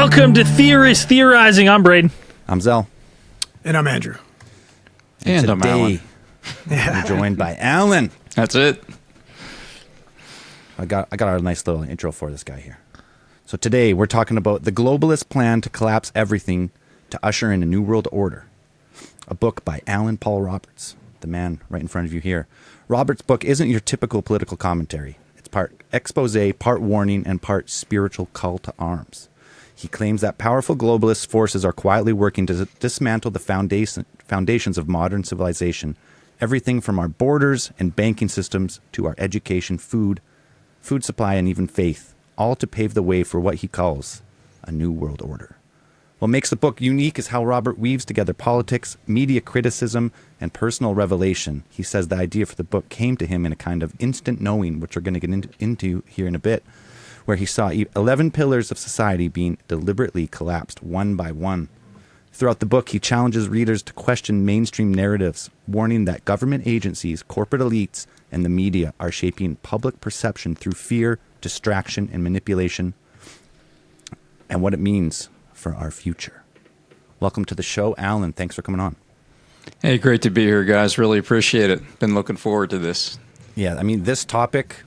Welcome to Theorists Theorizing. I'm Braden. I'm Zell. And I'm Andrew. And I'm Allan. I'm joined by Allan. That's it. I got a nice little intro for this guy here. So today we're talking about the globalist plan to collapse everything to usher in a new world order. A book by Allan Paul Roberts, the man right in front of you here. Roberts' book isn't your typical political commentary. It's part expose, part warning, and part spiritual call to arms. He claims that powerful globalist forces are quietly working to dismantle the foundations of modern civilization, everything from our borders and banking systems to our education, food supply, and even faith, all to pave the way for what he calls a new world order. What makes the book unique is how Robert weaves together politics, media criticism, and personal revelation. He says the idea for the book came to him in a kind of instant knowing, which we're going to get into here in a bit, where he saw 11 pillars of society being deliberately collapsed one by one. Throughout the book, he challenges readers to question mainstream narratives, warning that government agencies, corporate elites, and the media are shaping public perception through fear, distraction, and manipulation, and what it means for our future. Welcome to the show, Allan. Thanks for coming on. Hey, great to be here, guys. Really appreciate it. Been looking forward to this. Yeah, I mean, this topic,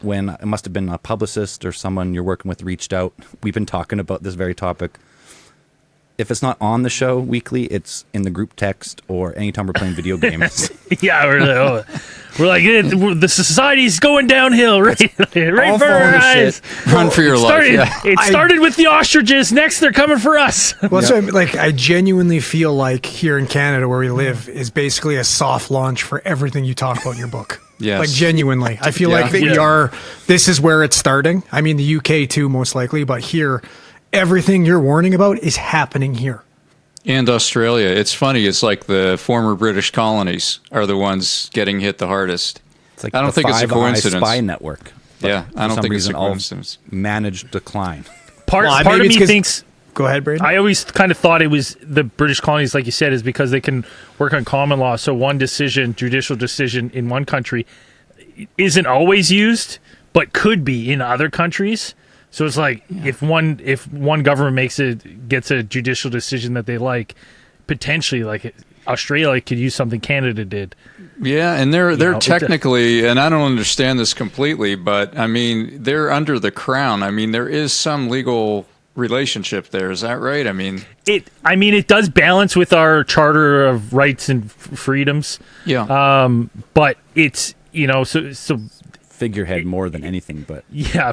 when it must have been a publicist or someone you're working with reached out, we've been talking about this very topic. If it's not on the show weekly, it's in the group text or anytime we're playing video games. Yeah, we're like the society's going downhill right for our eyes. Run for your life. Yeah. It started with the ostriches. Next, they're coming for us. Well, so I genuinely feel like here in Canada, where we live, is basically a soft launch for everything you talk about in your book. Yes. Like, genuinely. I feel like we are, this is where it's starting. I mean, the UK too, most likely, but here, everything you're warning about is happening here. And Australia. It's funny. It's like the former British colonies are the ones getting hit the hardest. It's like I don't think it's a coincidence. Spy network. Yeah, I don't think it's a coincidence. Managed decline. Part of me thinks... Go ahead, Braden. I always kind of thought it was the British colonies, like you said, is because they can work on common law. So one decision, judicial decision in one country isn't always used, but could be in other countries. So it's like if one government gets a judicial decision that they like, potentially like Australia could use something Canada did. Yeah, and they're technically, and I don't understand this completely, but I mean they're under the crown. I mean there is some legal relationship there. Is that right? I mean it does balance with our Charter of Rights and Freedoms. Yeah. But it's so. Figurehead more than anything, but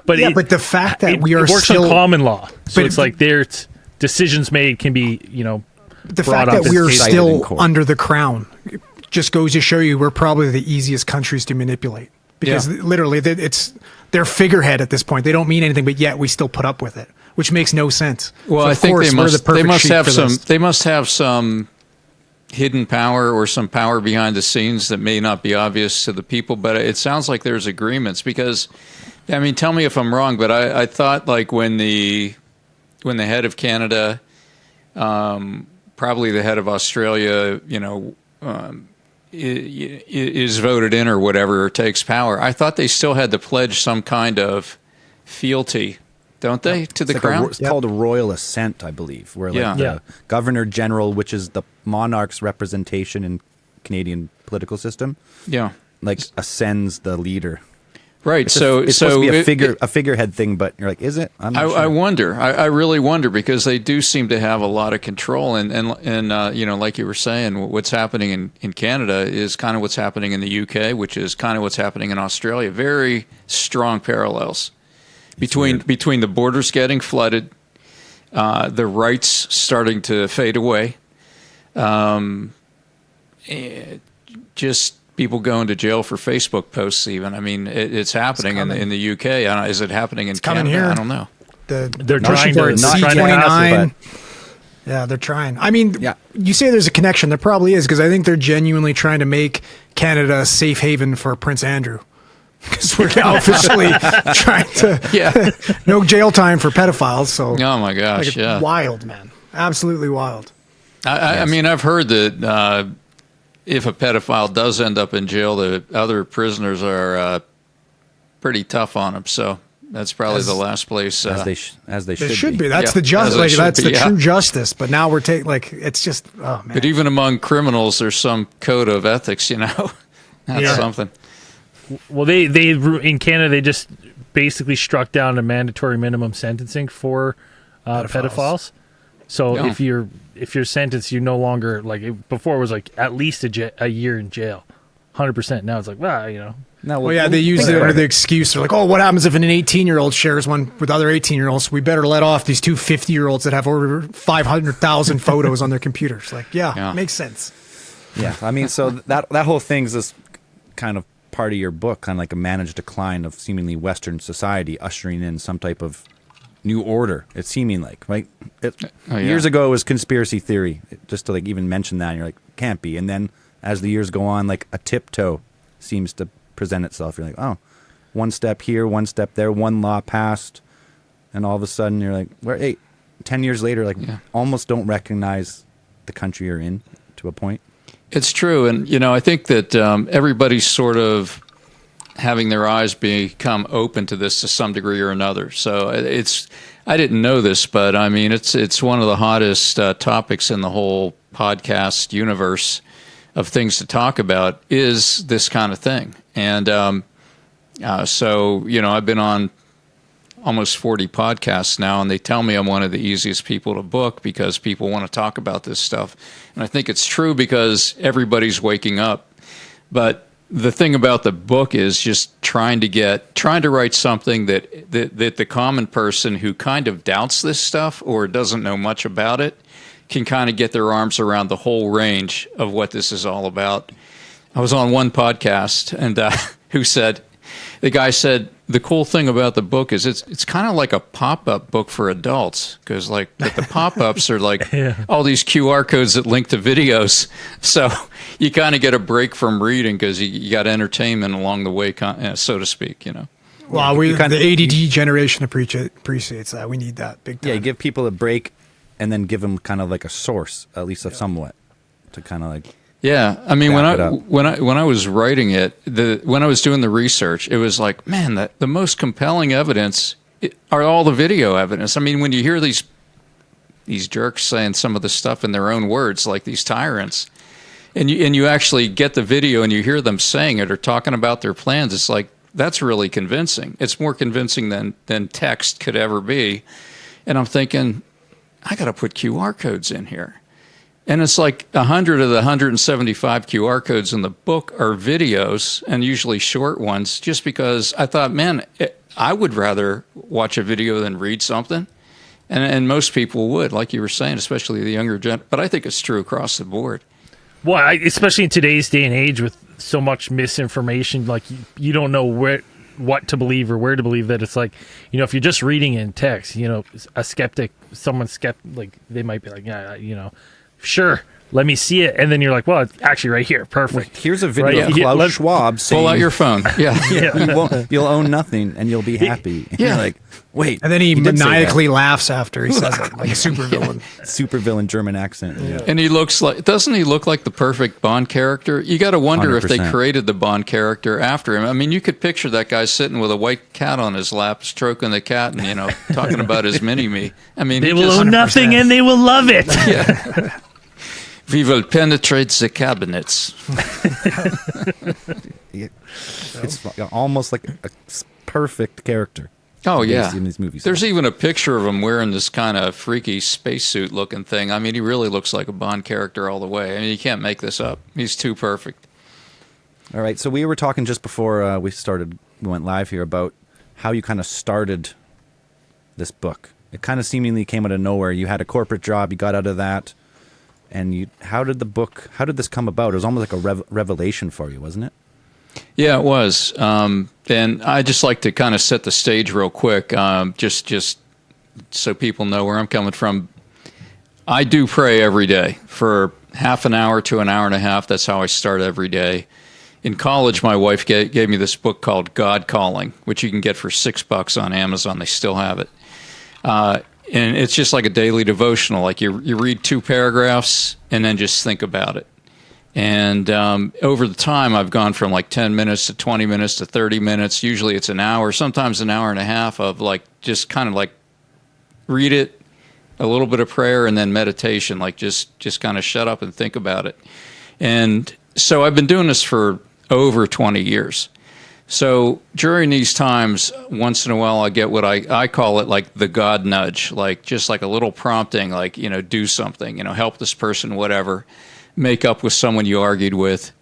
but the fact that we are works still on common law, so it's like there's decisions made can be the fact that we're still under the crown just goes to show you we're probably the easiest countries to manipulate because literally it's their figurehead at this point. They don't mean anything, but yet we still put up with it, which makes no sense. Well, so I think they must have this. some hidden power or some power behind the scenes that may not be obvious to the people, but it sounds like there's agreements because, I mean, tell me if I'm wrong, but I thought like when the head of Canada, probably the head of Australia, is voted in or whatever, or takes power, I thought they still had to pledge some kind of fealty, don't they, to the crown? It's called a royal assent, I believe, where the Governor General, which is the monarch's representation in Canadian political system, ascends the leader. Right. It's supposed to be a figurehead thing, but you're like, is it? I'm not sure. I wonder. I really wonder because they do seem to have a lot of control, and like you were saying, what's happening in Canada is kind of what's happening in the UK, which is kind of what's happening in Australia. Very strong parallels between the borders getting flooded, the rights starting to fade away, just people going to jail for Facebook posts. Even I mean, it's happening in the UK. Is it happening in Canada? Here. I don't know. They're trying to C-29. Yeah, they're trying. I mean, you say there's a connection. There probably is because I think they're genuinely trying to make Canada a safe haven for Prince Andrew. Because we're now officially trying to no jail time for pedophiles. So oh my gosh, wild, man, absolutely wild. I mean, I've heard that if a pedophile does end up in jail, the other prisoners are pretty tough on him. So That's probably the last place. As they It should be. That's Yeah, the justice. as it Like, should that's be, the true justice. But now we're taking it's just oh man. But even among criminals, there's some code of ethics. That's something. Well, they in Canada they just basically struck down a mandatory minimum sentencing for pedophiles. So if you're sentenced, you no longer before it was at least a year in jail, 100%. Now it's No, Well, yeah, they use it under the excuse. They're like, oh, what happens if an 18-year-old shares one with other 18-year-olds? We better let off these two 50-year-olds that have over 500,000 photos on their computers. Makes sense. Yeah, I mean, so that whole thing's this kind of part of your book, kind of like a managed decline of seemingly Western society, ushering in some type of new order. It's seeming like, right? Years ago, it was conspiracy theory. Just to even mention that, and you're like, can't be. And then as the years go on, a tiptoe seems to present itself. You're like, oh, one step here, one step there, one law passed, and all of a sudden you're like, 10 years later, almost don't recognize the country you're in to a point. It's true, and I think that everybody's sort of having their eyes become open to this to some degree or another. So I didn't know this, but I mean it's one of the hottest topics in the whole podcast universe of things to talk about is this kind of thing. And so I've been on almost 40 podcasts now, and they tell me I'm one of the easiest people to book because people want to talk about this stuff. And I think it's true because everybody's waking up. But the thing about the book is just trying to write something that the common person who kind of doubts this stuff or doesn't know much about it can kind of get their arms around the whole range of what this is all about. I was on one podcast and the guy said, the cool thing about the book is it's kind of like a pop-up book for adults because the pop-ups are all these QR codes that link to videos. So you kind of get a break from reading because you got entertainment along the way, so to speak, Well, the ADD generation appreciates that. We need that big time. Yeah, you give people a break and then give them kind of like a source, at least of somewhat, to kind of Yeah, I mean, when I was writing it, when I was doing the research, it was like, man, the most compelling evidence are all the video evidence. I mean, when you hear these jerks saying some of the stuff in their own words, like these tyrants, and you actually get the video and you hear them saying it or talking about their plans, it's like that's really convincing. It's more convincing than text could ever be. And I'm thinking, I got to put QR codes in here. And it's like 100 of the 175 QR codes in the book are videos, and usually short ones, just because I thought, man, I would rather watch a video than read something. And most people would, like you were saying, especially the younger gen. But I think it's true across the board. Well, especially in today's day and age with so much misinformation, you don't know what to believe or where to believe. That it's if you're just reading in text, a skeptic, they might be sure, let me see it. And then you're like, well, it's actually right here. Perfect. Well, here's a video of Klaus Schwab saying... Pull out your phone. Yeah. You'll own nothing and you'll be happy. Yeah. You're like, wait. And then he maniacally laughs after he says it, like a supervillain. Supervillain German accent. Yeah. And doesn't he look like the perfect Bond character? You got to wonder 100%. If they created the Bond character after him. I mean, you could picture that guy sitting with a white cat on his lap, stroking the cat and, talking about his mini-me. I mean, they will own nothing and they will love it. Yeah. We will penetrate the cabinets. It's almost like a perfect character. Oh, yeah. In these movies. There's even a picture of him wearing this kind of freaky spacesuit looking thing. I mean, he really looks like a Bond character all the way. I mean, you can't make this up. He's too perfect. All right. So we were talking just before we went live here about how you kind of started this book. It kind of seemingly came out of nowhere. You had a corporate job. You got out of that. And how did this come about? It was almost like a revelation for you, wasn't it? Yeah, it was. And I just like to kind of set the stage real quick, just so people know where I'm coming from. I do pray every day for half an hour to an hour and a half. That's how I start every day. In college, my wife gave me this book called God Calling, which you can get for $6 on Amazon. They still have it. And it's just like a daily devotional. Like you read 2 paragraphs and then just think about it. And over the time, I've gone from like 10 minutes to 20 minutes to 30 minutes. Usually it's an hour, sometimes an hour and a half of like just kind of like read it, a little bit of prayer, and then meditation, like just kind of shut up and think about it. And so I've been doing this for over 20 years. So during these times, once in a while, I get what I call it like the God nudge, like just like a little prompting, like, do something, help this person, whatever. Make up with someone you argued with,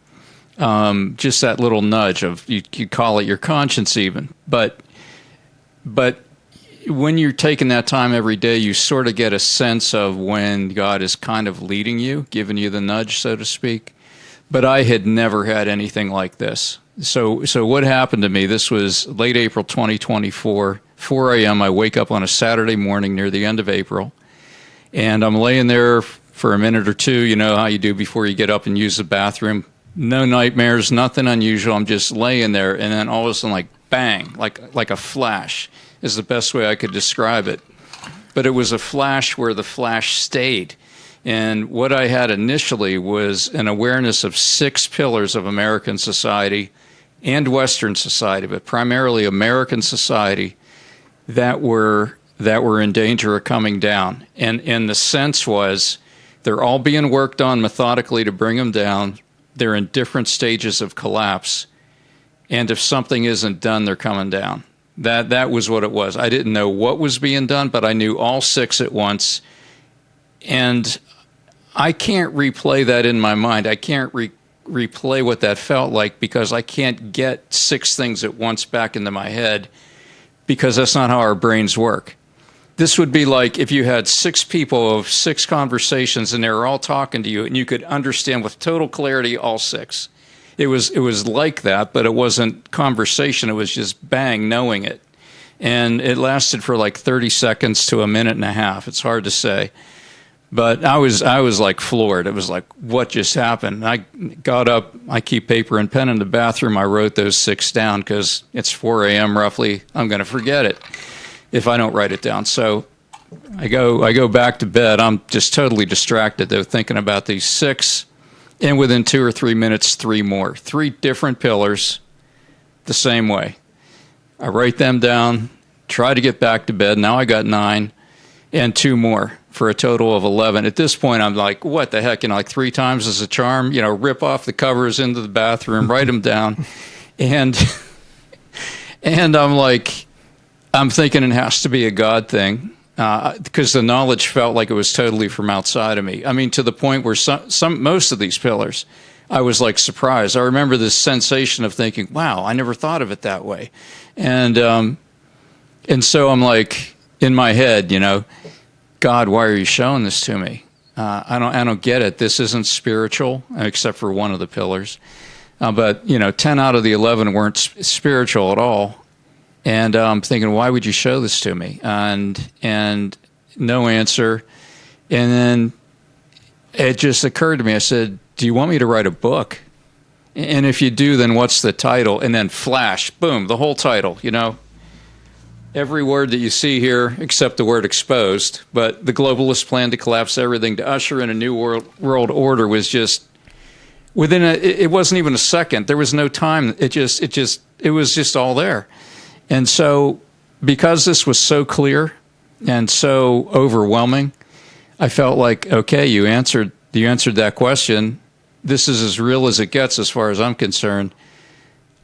just that little nudge of you call it your conscience even. But when you're taking that time every day, you sort of get a sense of when God is kind of leading you, giving you the nudge, so to speak. But I had never had anything like this. So what happened to me? This was late April 2024, 4 a.m. I wake up on a Saturday morning near the end of April, and I'm laying there for a minute or two, you know how you do before you get up and use the bathroom. No nightmares, nothing unusual. I'm just laying there, and then all of a sudden, like bang, like a flash is the best way I could describe it. But it was a flash where the flash stayed. And what I had initially was an awareness of 6 pillars of American society and Western society, but primarily American society, that were in danger of coming down. And the sense was, they're all being worked on methodically to bring them down. They're in different stages of collapse. And if something isn't done, they're coming down. That was what it was. I didn't know what was being done, but I knew all 6 at once. And I can't replay that in my mind. I can't replay what that felt like because I can't get 6 things at once back into my head because that's not how our brains work. This would be like if you had 6 people of 6 conversations and they were all talking to you and you could understand with total clarity all 6. It was like that, but it wasn't conversation. It was just bang, knowing it. And it lasted for like 30 seconds to a minute and a half. It's hard to say. But I was like floored. It was like, what just happened? I got up. I keep paper and pen in the bathroom. I wrote those 6 down because it's 4 a.m. roughly. I'm going to forget it if I don't write it down. So I go back to bed. I'm just totally distracted, though, thinking about these 6. And within 2 or 3 minutes, 3 more. 3 different pillars the same way. I write them down, try to get back to bed. Now I got 9 and 2 more for a total of 11. At this point, I'm like, what the heck? Like 3 times as a charm, rip off the covers into the bathroom, write them down. And I'm like, I'm thinking it has to be a God thing because the knowledge felt like it was totally from outside of me. I mean, to the point where most of these pillars, I was like surprised. I remember this sensation of thinking, wow, I never thought of it that way. And so I'm like, in my head, God, why are you showing this to me? I don't get it. This isn't spiritual, except for one of the pillars. But 10 out of the 11 weren't spiritual at all. And I'm thinking, why would you show this to me? And no answer. And then it just occurred to me. I said, do you want me to write a book? And if you do, then what's the title? And then flash, boom, the whole title, Every word that you see here, except the word exposed, but the globalist plan to collapse everything, to usher in a new world order was just within it wasn't even a second. There was no time. It was just all there. And so because this was so clear and so overwhelming, I felt like, okay, you answered that question. This is as real as it gets as far as I'm concerned.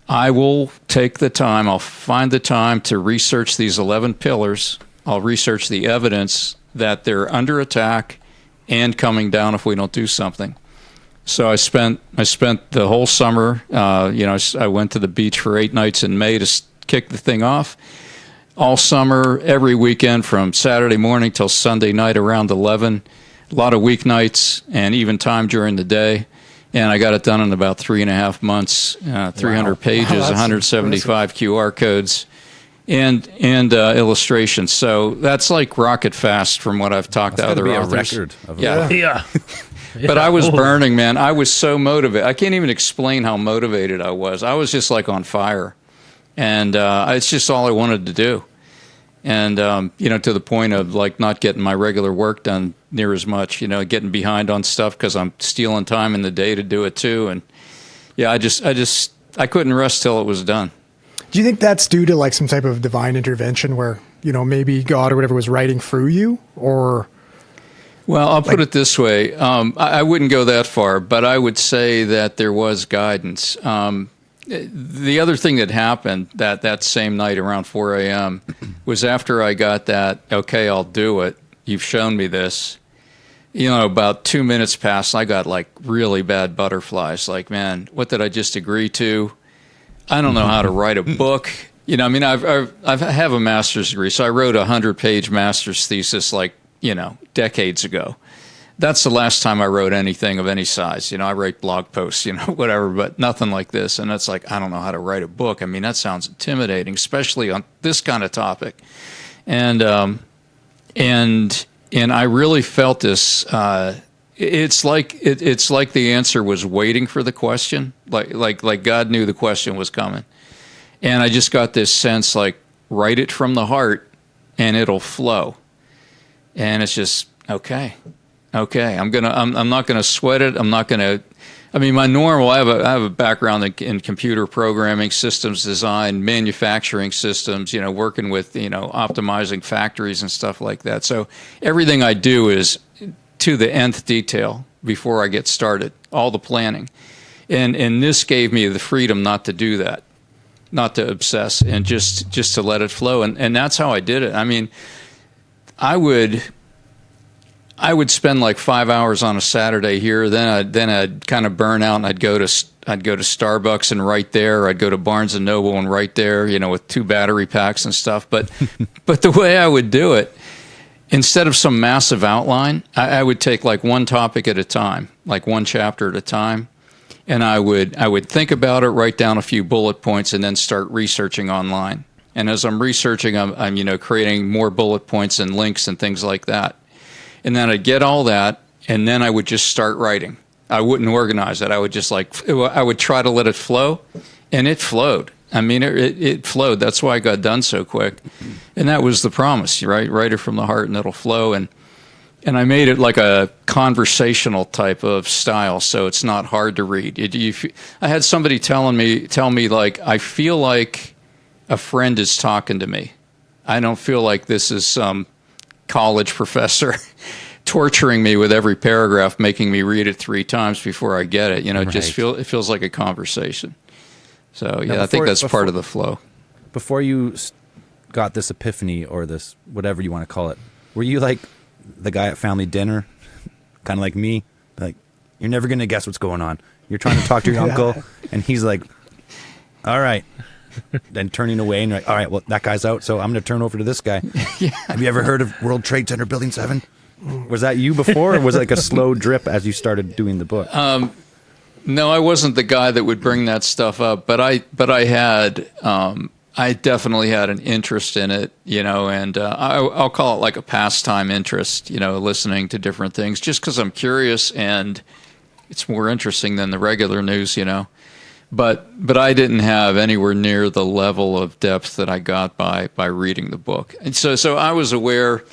I will take the time, I'll find the time to research these 11 pillars. I'll research the evidence that they're under attack and coming down if we don't do something. So I spent the whole summer, I went to the beach for 8 nights in May to kick the thing off. All summer, every weekend from Saturday morning till Sunday night around 11, a lot of weeknights and even time during the day. And I got it done in about 3.5 months, 300 pages, 175 impressive. QR codes, and illustrations. So that's like rocket fast from what I've talked to other authors. A record of Yeah. But I was burning, man. I was so motivated. I can't even explain how motivated I was. I was just like on fire. And it's just all I wanted to do. And, to the point of like not getting my regular work done near as much, getting behind on stuff because I'm stealing time in the day to do it too. And yeah, I couldn't rest till it was done. Do you think that's due to like some type of divine intervention where, maybe God or whatever was writing through you, or? Well, I'll put it this way. I wouldn't go that far, but I would say that there was guidance. The other thing that happened that same night around 4 a.m. was after I got that, okay, I'll do it. You've shown me this. About 2 minutes passed, I got like really bad butterflies. Like, man, what did I just agree to? I don't know how to write a book. I have a master's degree, so I wrote a 100-page master's thesis decades ago. That's the last time I wrote anything of any size. I write blog posts, whatever, but nothing like this. And it's like, I don't know how to write a book. I mean, that sounds intimidating, especially on this kind of topic. And I really felt this. It's like the answer was waiting for the question, like God knew the question was coming. And I just got this sense, like, write it from the heart, and it'll flow. And it's just okay. I'm not gonna sweat it. I'm not gonna. I mean, I have a background in computer programming, systems design, manufacturing systems. Working with optimizing factories and stuff like that. So everything I do is to the nth detail before I get started. All the planning, and this gave me the freedom not to do that, not to obsess, and just to let it flow. And that's how I did it. I mean, I would spend like 5 hours on a Saturday here. Then I'd kind of burn out, and I'd go to Starbucks and write there. I'd go to Barnes and Noble and write there, with 2 battery packs and stuff. But the way I would do it, instead of some massive outline, I would take like one topic at a time, like one chapter at a time, and I would think about it, write down a few bullet points, and then start researching online. And as I'm researching, I'm creating more bullet points and links and things like that. And then I'd get all that, and then I would just start writing. I wouldn't organize it. I would just I would try to let it flow, and it flowed. I mean, it flowed. That's why I got done so quick. And that was the promise, right? Write it from the heart, and it'll flow. And I made it like a conversational type of style, so it's not hard to read. I had somebody tell me like, I feel like a friend is talking to me. I don't feel like this is some college professor torturing me with every paragraph, making me read it 3 times before I get it. Right. It feels like a conversation. So yeah, I think that's part of the flow. Before you got this epiphany, or this whatever you want to call it, were you like the guy at family dinner, kind of like me? Like, you're never going to guess what's going on. You're trying to talk to your uncle, and he's like, all right. Then turning away, and you're like, all right, well, that guy's out, so I'm going to turn over to this guy. Yeah. Have you ever heard of World Trade Center Building 7? Was that you before, or was it like a slow drip as you started doing the book? No, I wasn't the guy that would bring that stuff up, but I had, I definitely had an interest in it, and I'll call it like a pastime interest, listening to different things, just because I'm curious, and it's more interesting than the regular news, But I didn't have anywhere near the level of depth that I got by reading the book. And so I was aware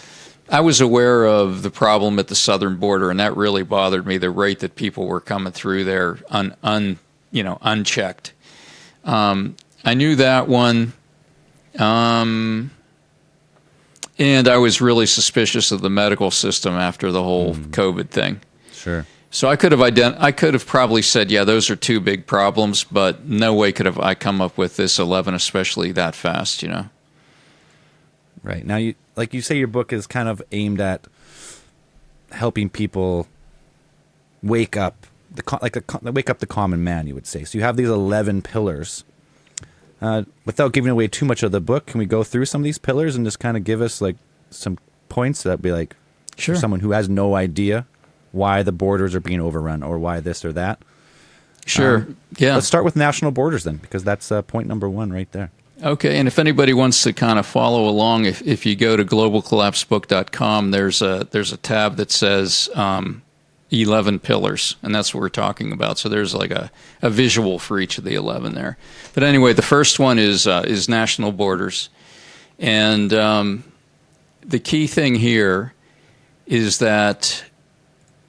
of the problem at the southern border, and that really bothered me, the rate that people were coming through there unchecked. I knew that one. And I was really suspicious of the medical system after the whole COVID thing. Sure. So I could have probably said, yeah, those are 2 big problems, but no way could have I come up with this 11, especially that fast, Right. Now, you say your book is kind of aimed at helping people wake up, wake up the common man, you would say. So you have these 11 pillars. Without giving away too much of the book, can we go through some of these pillars and just kind of give us like some points that'd be like, sure, for someone who has no idea why the borders are being overrun or why this or that? Sure. Yeah. Let's start with national borders then, because that's point number 1 right there. Okay. And if anybody wants to kind of follow along, if you go to globalcollapsebook.com, there's a tab that says 11 pillars, and that's what we're talking about. So there's like a visual for each of the 11 there. But anyway, the first one is national borders. And the key thing here is that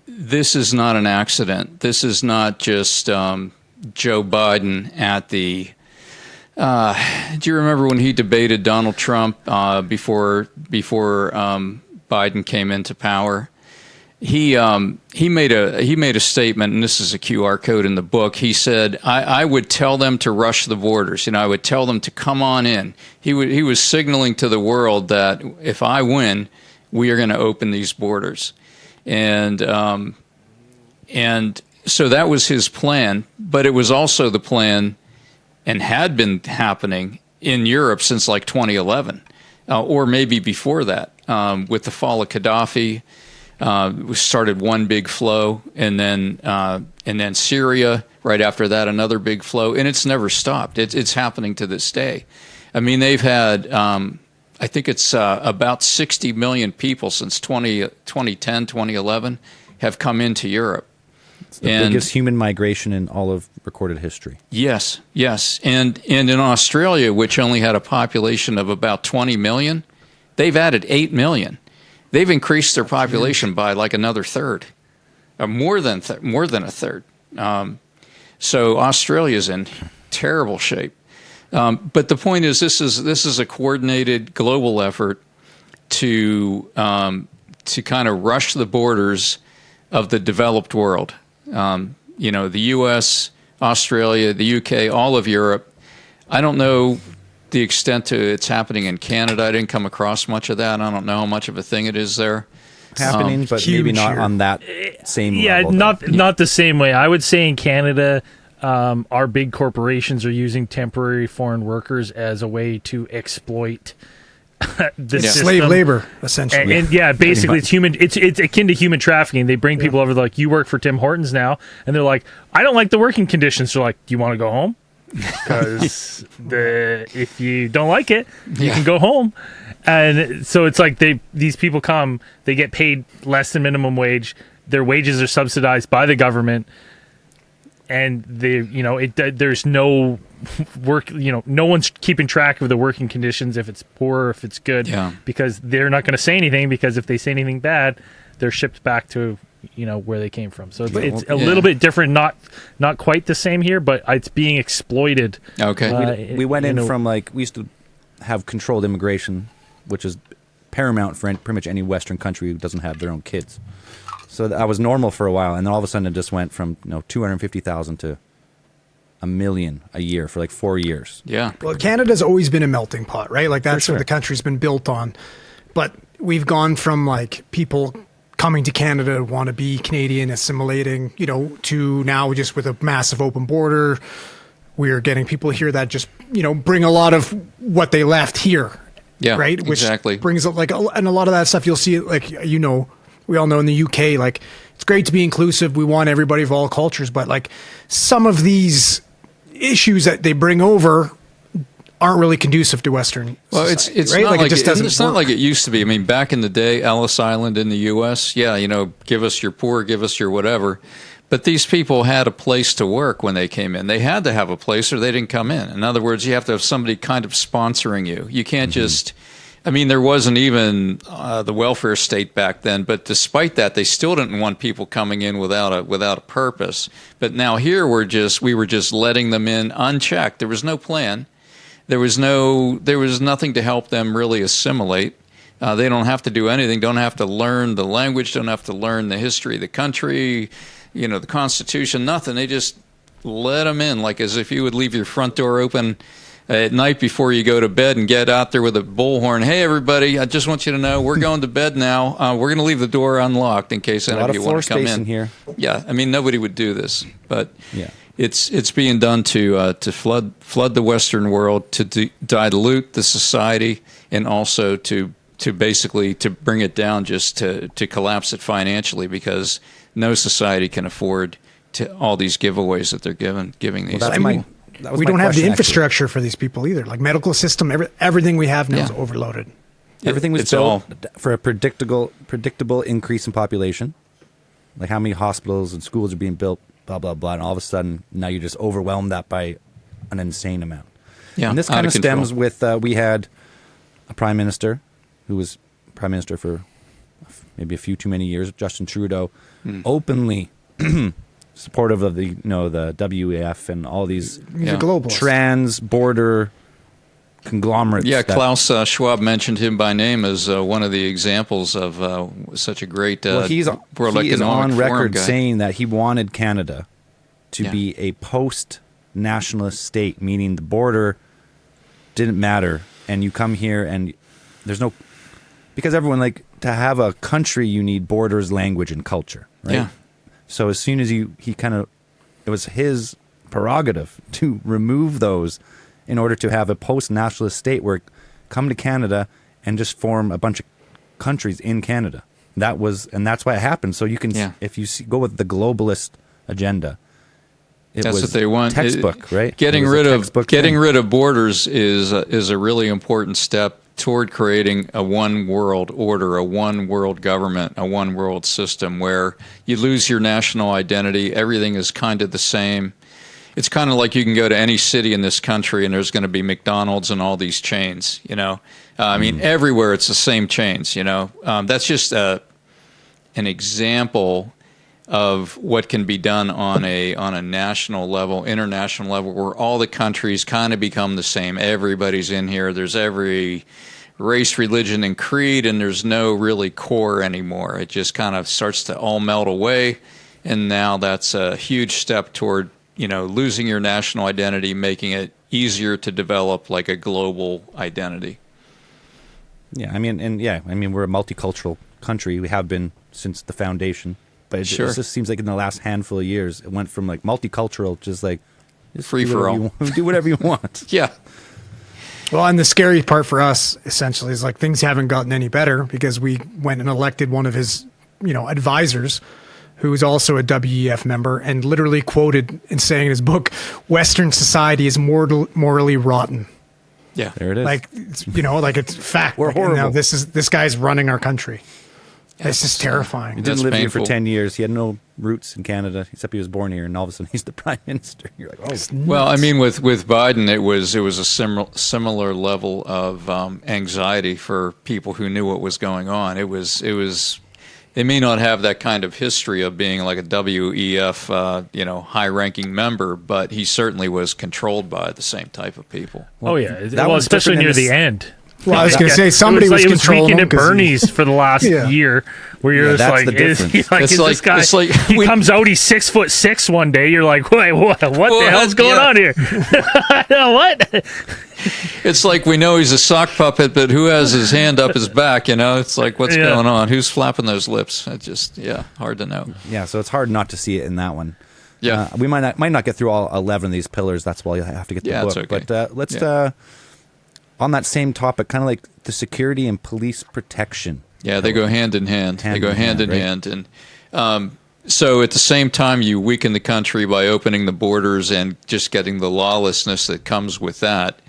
this is not an accident. This is not just Joe Biden at the. Do you remember when he debated Donald Trump before Biden came into power? He made a statement, and this is a QR code in the book. He said, "I would tell them to rush the borders. I would tell them to come on in." He was signaling to the world that if I win, we are going to open these borders, and so that was his plan. But it was also the plan, and had been happening in Europe since like 2011, or maybe before that, with the fall of Gaddafi. We started one big flow, and then Syria right after that, another big flow, and it's never stopped. It's happening to this day. I mean, they've had I think it's about 60 million people since 2010, 2011 have come into Europe. It's the biggest human migration in all of recorded history. Yes, and in Australia, which only had a population of about 20 million, they've added 8 million. They've increased their population by like another third, more than a third. So Australia's in terrible shape. But the point is, this is a coordinated global effort to kind of rush the borders of the developed world. The U.S., Australia, the U.K., all of Europe. I don't know the extent to it's happening in Canada. I didn't come across much of that. I don't know how much of a thing it is there. Happening, but maybe not on that same level. Yeah, not the same way. I would say in Canada, our big corporations are using temporary foreign workers as a way to exploit the system. Slave labor, essentially. And basically it's akin to human trafficking. They bring people over, like, you work for Tim Hortons now, and they're like, I don't like the working conditions. They're like, do you want to go home? Because if you don't like it, you can go home. And so it's like these people come, they get paid less than minimum wage, their wages are subsidized by the government, and there's no work. No one's keeping track of the working conditions, if it's poor or if it's good, because they're not going to say anything, because if they say anything bad, they're shipped back to where they came from. So it's a little bit different, not quite the same here, but it's being exploited. Okay. We went in from, like, we used to have controlled immigration, which is paramount for pretty much any Western country who doesn't have their own kids. So that was normal for a while, and then all of a sudden it just went from 250,000 to 1 million a year for like 4 years. Yeah. Well, Canada's always been a melting pot, right? Like, that's sure. what the country's been built on. But we've gone from, like, people coming to Canada to want to be Canadian, assimilating, to now just with a massive open border, we're getting people here that just, bring a lot of what they left here. Yeah, right. Which exactly. brings up, like, and a lot of that stuff you'll see, like, we all know in the UK, like, it's great to be inclusive. We want everybody of all cultures, but, like, some of these issues that they bring over aren't really conducive to Western society, it's right? not like it just doesn't. It's not like it used to be. I mean, back in the day, Ellis Island in the U.S., give us your poor, give us your whatever. But these people had a place to work when they came in. They had to have a place or they didn't come in. In other words, you have to have somebody kind of sponsoring you. You can't just... I mean, there wasn't even the welfare state back then, but despite that, they still didn't want people coming in without a purpose. But now here we were just letting them in unchecked. There was no plan. There was nothing to help them really assimilate. They don't have to do anything. Don't have to learn the language. Don't have to learn the history of the country. The Constitution. Nothing. They just let them in, like as if you would leave your front door open at night before you go to bed and get out there with a bullhorn. Hey, everybody! I just want you to know we're going to bed now. We're going to leave the door unlocked in case any of you want to come in. Here. Yeah, I mean nobody would do this, but it's being done to flood the Western world, to dilute the society, and also to basically to bring it down, just to collapse it financially, because no society can afford to all these giveaways that they're giving these. Well, we don't have the infrastructure for these people either. Like medical system, everything we have now is overloaded. Everything was built for a predictable increase in population. Like how many hospitals and schools are being built, blah, blah, blah. And all of a sudden, now you just overwhelm that by an insane amount. Yeah, and this kind of stems with, we had a prime minister who was prime minister for maybe a few too many years, Justin Trudeau openly supportive of the the WEF and all these He's a globalist. trans-border conglomerates. Yeah, Klaus Schwab mentioned him by name as one of the examples of such a great Well, he is World on Economic Forum record guy. saying that he wanted Canada to be a post-nationalist state, meaning the border didn't matter, and you come here and there's no, because everyone, like, to have a country you need borders, language, and culture, right? Yeah. So as soon as it was his prerogative to remove those in order to have a post-nationalist state where come to Canada and just form a bunch of countries in Canada. That's why it happened. So you can, if you go with the globalist agenda, That's what they want. Textbook, right? Getting rid of borders is a really important step toward creating a one world order, a one world government, a one world system where you lose your national identity. Everything is kind of the same. It's kind of like you can go to any city in this country and there's going to be McDonald's and all these chains. I mean, everywhere it's the same chains. That's just an example of what can be done on a national level, international level, where all the countries kind of become the same. Everybody's in here. There's every race, religion, and creed, and there's no really core anymore. It just kind of starts to all melt away, and now that's a huge step toward losing your national identity, making it easier to develop like a global identity. Yeah, I mean, we're a multicultural country. We have been since the foundation. But it just seems like in the last handful of years, it went from like multicultural, just free for all. Do whatever you want. Yeah. Well, and the scary part for us, essentially, is like things haven't gotten any better because we went and elected one of his, advisors, who is also a WEF member, and literally quoted in saying in his book, "Western society is morally rotten." Yeah, there it is. Like it's fact. We're horrible. Now this guy's running our country. It's just terrifying. He didn't live here for 10 years. He had no roots in Canada, except he was born here, and all of a sudden he's the prime minister. You're like, oh. Well, I mean, with Biden, it was a similar level of anxiety for people who knew what was going on. They may not have that kind of history of being like a WEF, high-ranking member, but he certainly was controlled by the same type of people. Well, especially near the end. Well, I was going to say somebody was controlling him. It was speaking at Bernie's for the last year, where you're just like, this guy? He comes out, he's 6'6" one day. You're like, wait, what the hell's going on here? What? It's like we know he's a sock puppet, but who has his hand up his back? It's like, what's going on? Who's flapping those lips? It's just, hard to know. Yeah, so it's hard not to see it in that one. Yeah, we might not get through all 11 of these pillars. That's why you have to get the book. It's okay. But let's. On that same topic, kind of like the security and police protection. Yeah, they go hand in hand. They go hand in hand. And so at the same time, you weaken the country by opening the borders and just getting the lawlessness that comes with that.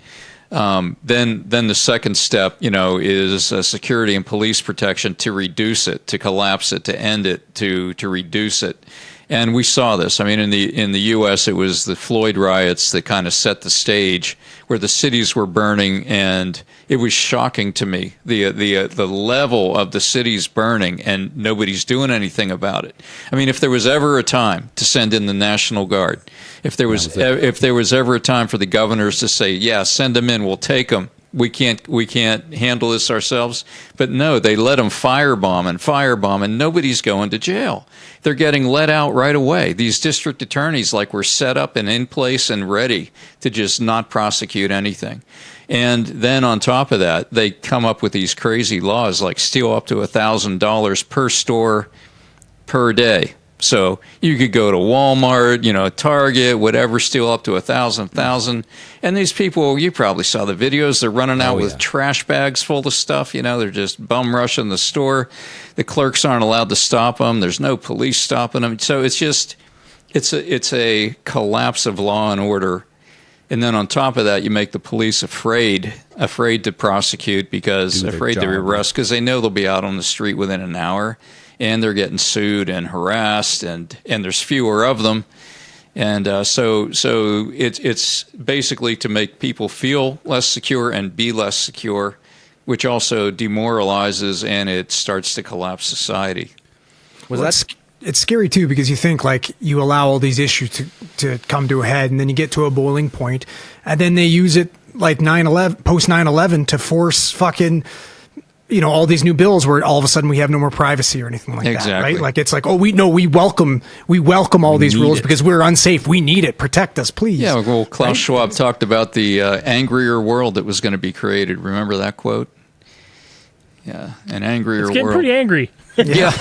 Then the second step, is security and police protection to reduce it, to collapse it, to end it, to reduce it. And we saw this. I mean, in the U.S., it was the Floyd riots that kind of set the stage, where the cities were burning, and it was shocking to me the level of the cities burning, and nobody's doing anything about it. I mean, if there was ever a time to send in the National Guard, if there was ever a time for the governors to say, "Yeah, send them in, we'll take them. We can't handle this ourselves," but no, they let them firebomb, and nobody's going to jail. They're getting let out right away. These district attorneys were set up and in place and ready to just not prosecute anything. And then on top of that, they come up with these crazy laws like steal up to $1,000 per store per day. So you could go to Walmart, Target, whatever, steal up to $1,000. And these people, you probably saw the videos. They're running out with trash bags full of stuff. They're just bum rushing the store. The clerks aren't allowed to stop them. There's no police stopping them. So it's just, it's a collapse of law and order. And then on top of that, you make the police afraid to prosecute, afraid to arrest, because they know they'll be out on the street within an hour. And they're getting sued and harassed, and there's fewer of them, and so it's basically to make people feel less secure and be less secure, which also demoralizes and it starts to collapse society. It's scary too, because you think like you allow all these issues to come to a head, and then you get to a boiling point, and then they use it like 9/11, post 9/11 to force fucking, all these new bills where all of a sudden we have no more privacy or anything like that, right? Like it's like, oh, we welcome all these rules because we're unsafe. We need it. Protect us, please. Yeah, well, Klaus Schwab talked about the angrier world that was going to be created. Remember that quote? Yeah, an angrier world. It's getting pretty angry. Yeah,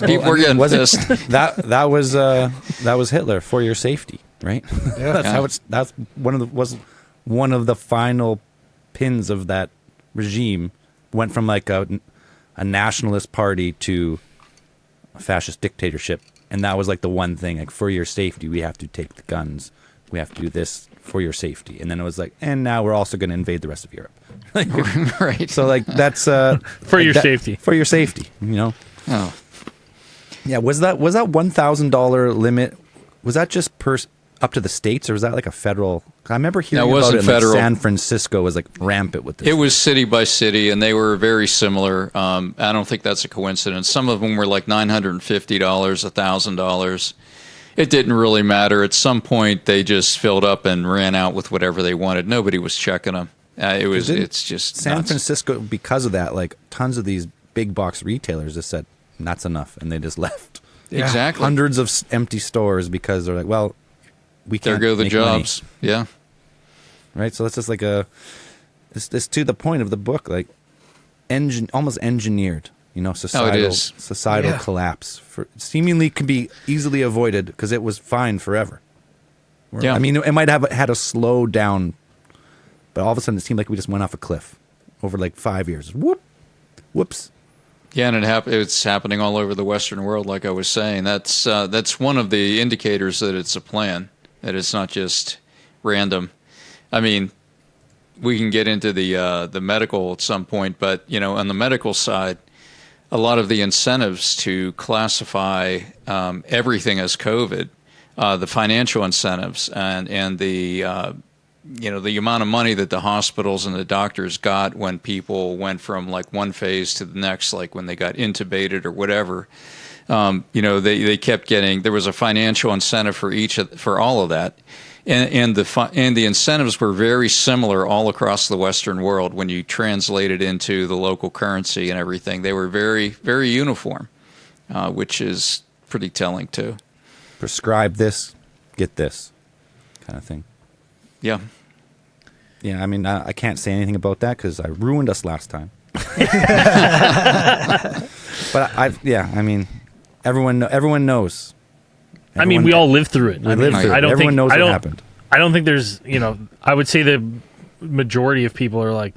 people were getting pissed. That was Hitler, for your safety, right? Yeah. That's one of the final pins of that regime. Went from like a nationalist party to a fascist dictatorship, and that was like the one thing, like, for your safety, we have to take the guns, we have to do this for your safety, and then it was like, and now we're also going to invade the rest of Europe. Right. So like that's for your safety. For your safety, Oh. Yeah, was that $1,000 limit? Was that just up to the states, or was that like a federal? I remember hearing about it. Like San Francisco was like rampant with this. It was city by city, and they were very similar. I don't think that's a coincidence. Some of them were like $950, $1,000. It didn't really matter. At some point, they just filled up and ran out with whatever they wanted. Nobody was checking them. It's just San nuts. Francisco, because of that, like tons of these big box retailers just said that's enough, and they just left. Yeah. Exactly. Hundreds of empty stores because they're like, well, we can't. There go the make jobs. Money. Yeah. Right. So that's just like it's to the point of the book, like almost engineered. Societal collapse seemingly can be easily avoided because it was fine forever. Yeah. I mean, it might have had a slow down, but all of a sudden it seemed like we just went off a cliff over like 5 years. Whoops. Yeah, and it's happening all over the Western world, like I was saying. That's one of the indicators that it's a plan, that it's not just random. I mean, we can get into the medical at some point, but on the medical side, a lot of the incentives to classify everything as COVID, the financial incentives, and the the amount of money that the hospitals and the doctors got when people went from like one phase to the next, like when they got intubated or whatever, they kept getting. There was a financial incentive for all of that, and the incentives were very similar all across the Western world when you translate it into the local currency and everything. They were very, very uniform, which is pretty telling too. Prescribe this, get this, kind of thing. Yeah. Yeah, I mean, I can't say anything about that because I ruined us last time. But I mean, everyone knows. I mean, we all lived through it. Everyone knows what happened. I don't think there's, I would say the majority of people are like,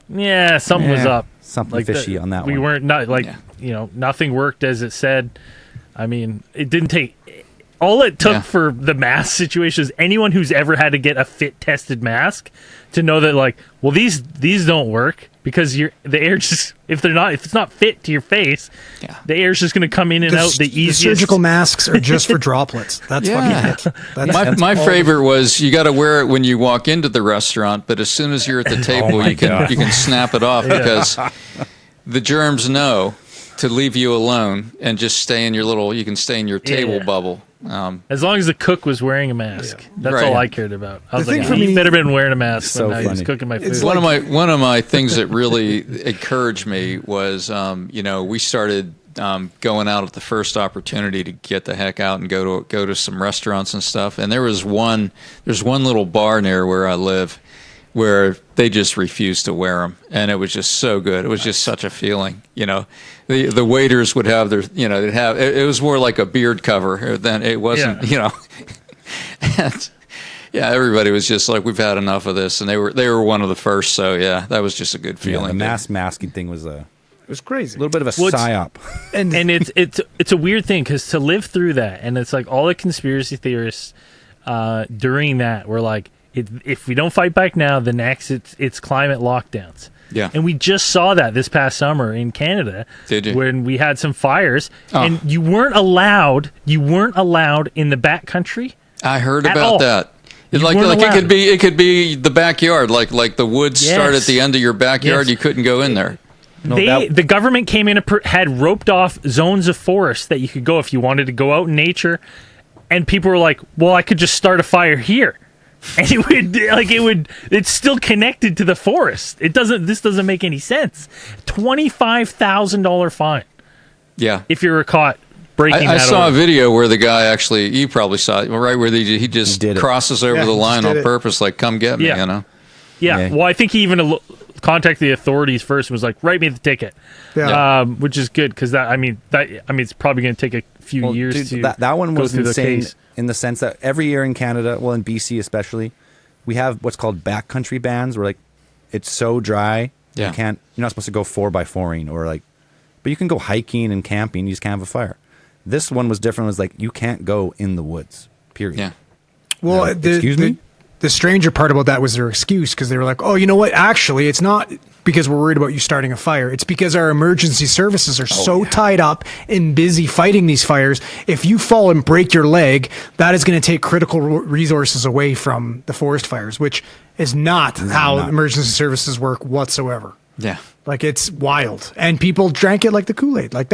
yeah, something was up. Something like fishy on that one. We weren't, nothing worked as it said. I mean, it didn't take... All it took for the mask situation is anyone who's ever had to get a fit tested mask to know that, like, well, these don't work because the air just if it's not fit to your face, the air's just going to come in and out the easiest. The surgical masks are just for droplets. That's fucking it. My favorite was you got to wear it when you walk into the restaurant, but as soon as you're at the table, you can snap it off because the germs know to leave you alone and just stay in your you can stay in your table bubble. As long as the cook was wearing a mask, that's all I cared about. I was like, he better been wearing a mask so when he was cooking my food. One of my things that really encouraged me was, we started going out at the first opportunity to get the heck out and go to some restaurants and stuff. And there's one little bar near where I live where they just refused to wear them, and it was just so good. It was just such a feeling, The waiters would have their, it was more like a beard cover than it wasn't, And, everybody was just like, we've had enough of this, and they were one of the first. So that was just a good feeling. The masking thing was it was crazy. A little bit of a psyop, and it's a weird thing because to live through that, and it's like all the conspiracy theorists during that were like, if we don't fight back now, the next it's climate lockdowns. Yeah. And we just saw that this past summer in Canada. Did you? When we had some fires and you weren't allowed in the backcountry. I heard about that. Like it could be the backyard, like the woods start at the end of your backyard. You couldn't go in there. No, the government came in and had roped off zones of forest that you could go if you wanted to go out in nature, and people were like, "Well, I could just start a fire here," and it's still connected to the forest. This doesn't make any sense. $25,000 fine. Yeah, if you were caught breaking. I saw a video where the guy actually, you probably saw it, right where he just crosses over the line on purpose, like, "Come get me," you know. Yeah. Well, I think he even contacted the authorities first and was like, "Write me the ticket," which is good because it's probably going to take a few years to that one was go through insane the case. In the sense that every year in Canada, well, in BC especially, we have what's called backcountry bans, where like it's so dry you're not supposed to go 4x4ing but you can go hiking and camping. You just can't have a fire. This one was different. It was like you can't go in the woods. Period. Yeah. Well, excuse me. The stranger part about that was their excuse, because they were like, "Oh, you know what? Actually, it's not because we're worried about you starting a fire. It's because our emergency services are tied up and busy fighting these fires. If you fall and break your leg, that is going to take critical resources away from the forest fires," which is not how emergency services work whatsoever. Yeah. Like, it's wild. And people drank it like the Kool-Aid. Like,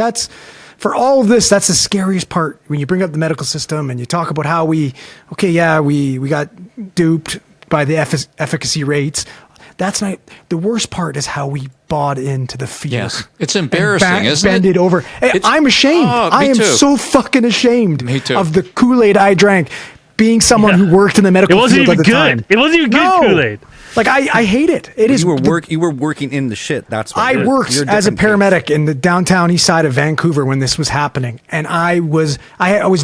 for all of this, that's the scariest part when you bring up the medical system and you talk about how we got duped by the efficacy rates. That's not the worst part. Is how we bought into the fear. Yes, it's embarrassing, isn't it? Bended over. I'm ashamed. I am so fucking ashamed of the Kool-Aid I drank. Being someone who worked in the medical field at the time. It wasn't even good Kool-Aid. Like, I hate it. It is. You were working in the shit. That's why I worked as a paramedic in the downtown east side of Vancouver when this was happening, and I was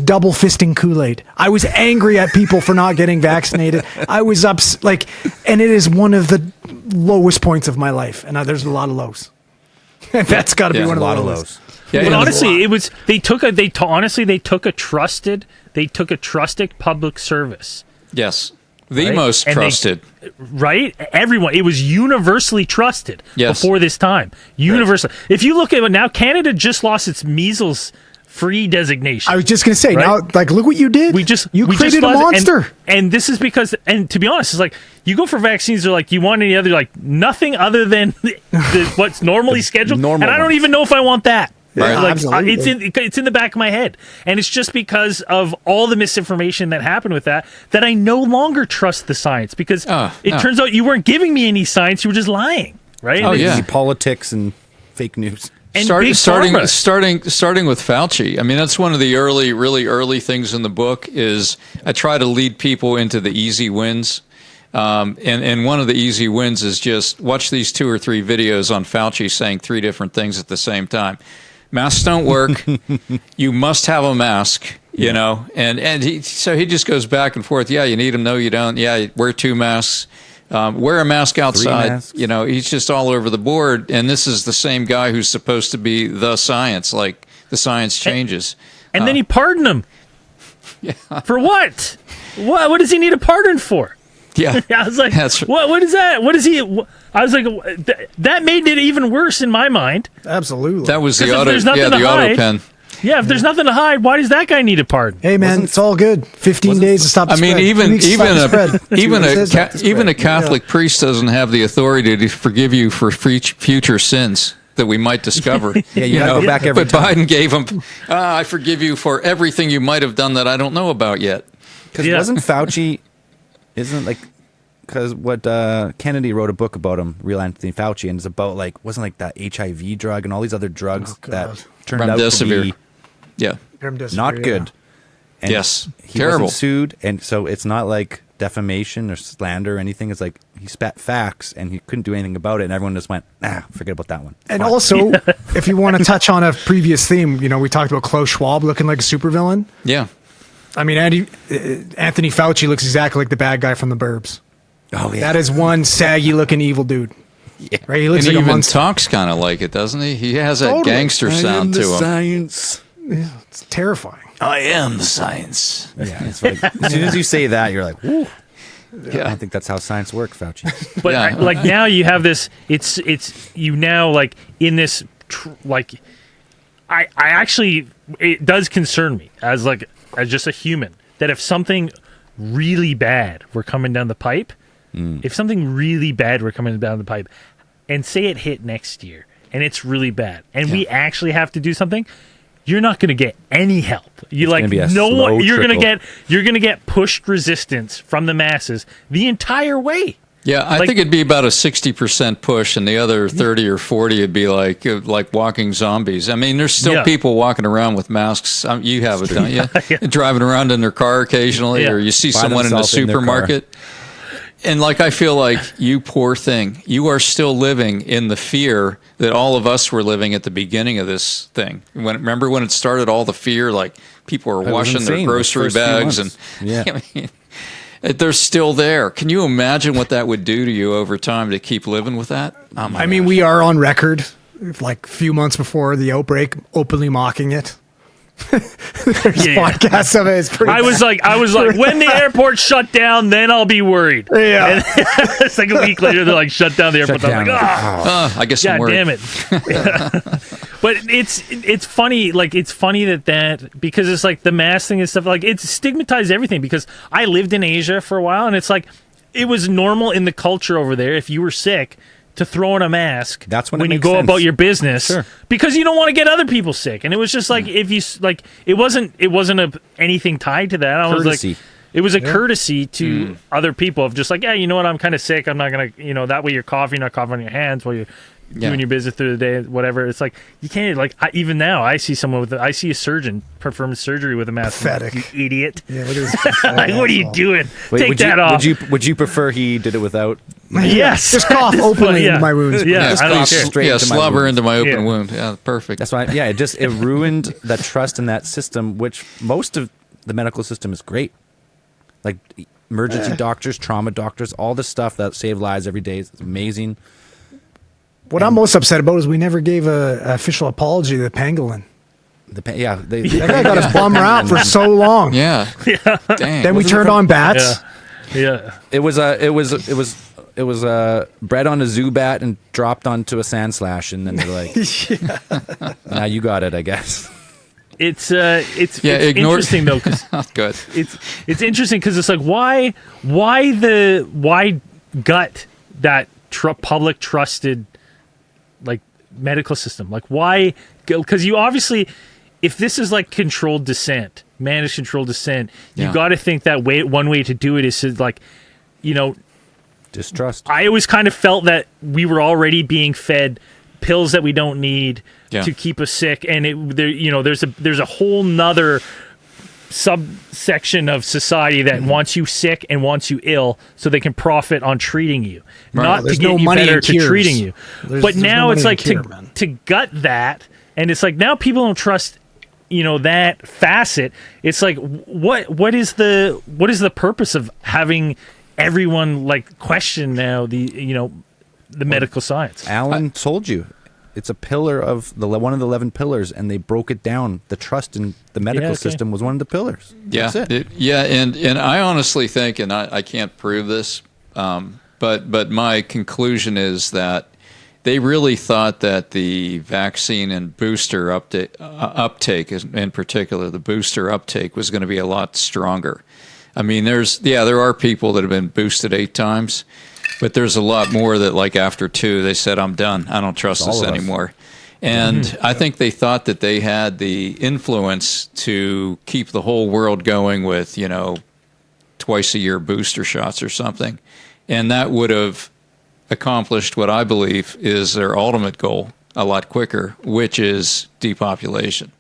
double fisting Kool-Aid. I was angry at people for not getting vaccinated. I was and it is one of the lowest points of my life, and there's a lot of lows. That's got to be one of the lows. Yeah, but honestly, they took a trusted public service. Yes. The most trusted. Right? Everyone. It was universally trusted before this time. Universally. Right. If you look at it now, Canada just lost its measles free designation. I was just going to say, now, look what you did. You created a monster. And this is because, and to be honest, it's like, you go for vaccines, they're like, you want any other, nothing other than what's normally scheduled. And I don't even know if I want that. Yeah, it's in the back of my head, and it's just because of all the misinformation that happened with that I no longer trust the science, because turns out you weren't giving me any science, you were just lying, right? Oh yeah, politics and fake news. And starting with Fauci. I mean, that's one of the really early things in the book. Is I try to lead people into the easy wins. And one of the easy wins is just watch these 2 or 3 videos on Fauci saying 3 different things at the same time. Masks don't work. You must have a mask, you know. And he just goes back and forth. Yeah, you need them. No, you don't. Yeah, wear 2 masks. Wear a mask outside. You know, he's just all over the board. And this is the same guy who's supposed to be the science. Like, the science changes. And then he pardoned him. Yeah. For what? What does he need a pardon for? Yeah, I was like, what is that? What is he? I was like, that made it even worse in my mind. Absolutely. That was the auto pen. Yeah, if there's nothing to hide, why does that guy need a pardon? Hey man, it's all good. 15 days to stop the spread. Even a Catholic priest doesn't have the authority to forgive you for future sins that we might discover. You know, go back every time. Biden gave him, I forgive you for everything you might have done that I don't know about yet. Because wasn't Fauci... Because what Kennedy wrote a book about him, Real Anthony Fauci, and it's about wasn't that HIV drug and all these other drugs that turned out to be not good. And he terrible. Wasn't sued, and so it's not like defamation or slander or anything. It's like he spat facts and he couldn't do anything about it, and everyone just went, forget about that one. And also, if you want to touch on a previous theme, we talked about Klaus Schwab looking like a supervillain. Yeah. I mean, Anthony Fauci looks exactly like the bad guy from The Burbs. Oh, yeah. That is one saggy-looking evil dude. Yeah. Right? He looks and like he a even talks kind of like it, doesn't he? He has that gangster sound to him. Science. Yeah, it's terrifying. I am the science. Yeah, it's like, as soon as you say that, you're like, whoo. Yeah. I think that's how science works, Fauci. But now you have this. It's you now in this I actually, it does concern me as just a human, that if something really bad were coming down the pipe, if something really bad were coming down the pipe, and say it hit next year, and it's really bad, and we actually have to do something, you're not going to get any help. You like no one. You're going to get pushed resistance from the masses the entire way. Yeah, I think it'd be about a 60% push, and the other 30 or 40 would be like walking zombies. I mean, there's still people walking around with masks. You have it, don't you? Driving around in their car occasionally, or you see someone in the supermarket. And I feel like you poor thing, you are still living in the fear that all of us were living at the beginning of this thing. Remember when it started, all the fear, like people were washing their grocery bags, and I mean, they're still there. Can you imagine what that would do to you over time to keep living with that? Oh my gosh. We are on record, like a few months before the outbreak, openly mocking it. There's podcasts of it. It's pretty. I was like, when the airport shut down, then I'll be worried. Yeah. And it's like a week later, they're like, shut down the airport. I'm like, I guess I'm worried. Damn it. But it's funny. Like, it's funny that because it's like the mask thing and stuff. Like, it's stigmatized everything, because I lived in Asia for a while, and it's like it was normal in the culture over there if you were sick to throw on a mask. That's when you go about your business, sure, because you don't want to get other people sick. And it was just like, if you like, it wasn't anything tied to that. I was like, it was a courtesy to other people of just like, you know what, I'm kind of sick. I'm not gonna, that way you're coughing, not coughing on your hands while you're doing your business through the day, whatever. It's like, you can't, like, even now I see I see a surgeon perform surgery with a mask. Pathetic. You idiot. Yeah, look at this. Like, what are you doing? Wait, Take that off. Would you prefer he did it without? Yes. Just cough openly into my wounds. Yeah, I don't care. Slobber into my open wound. Yeah, perfect. That's why. Yeah, it ruined that trust in that system, which most of the medical system is great. Like emergency doctors, trauma doctors, all this stuff that save lives every day is amazing. What I'm most upset about is we never gave an official apology to the pangolin. That guy got his bum around for so long. Yeah. Dang. Then we turned on bats. Yeah. It was bred on a Zubat and dropped onto a sand slash, and then they're like, now you got it, I guess. It's interesting though, because good. It's interesting because it's like, why gut that public trusted, like, medical system? Like, why? Because you obviously, if this is like controlled descent, managed controlled descent, you got to think that one way to do it is to, like, distrust. I always kind of felt that we were already being fed pills that we don't need to keep us sick, and there's a whole nother subsection of society that wants you sick and wants you ill so they can profit on treating you, not to get you better, to treating you. But now it's like to gut that, and it's like now people don't trust that facet. It's like, what is the purpose of having everyone like question now the medical science? Allan told you it's a pillar of one of the 11 pillars, and they broke it down. The trust in the medical system was one of the pillars. Yeah, that's it. And I honestly think, and I can't prove this, but my conclusion is that they really thought that the vaccine and booster uptake, in particular, the booster uptake, was going to be a lot stronger. I mean, there are people that have been boosted 8 times, but there's a lot more that, like, after 2, they said, I'm done. I don't trust this anymore. And I think they thought that they had the influence to keep the whole world going with, twice-a-year booster shots or something. And that would have accomplished what I believe is their ultimate goal a lot quicker, which is depopulation.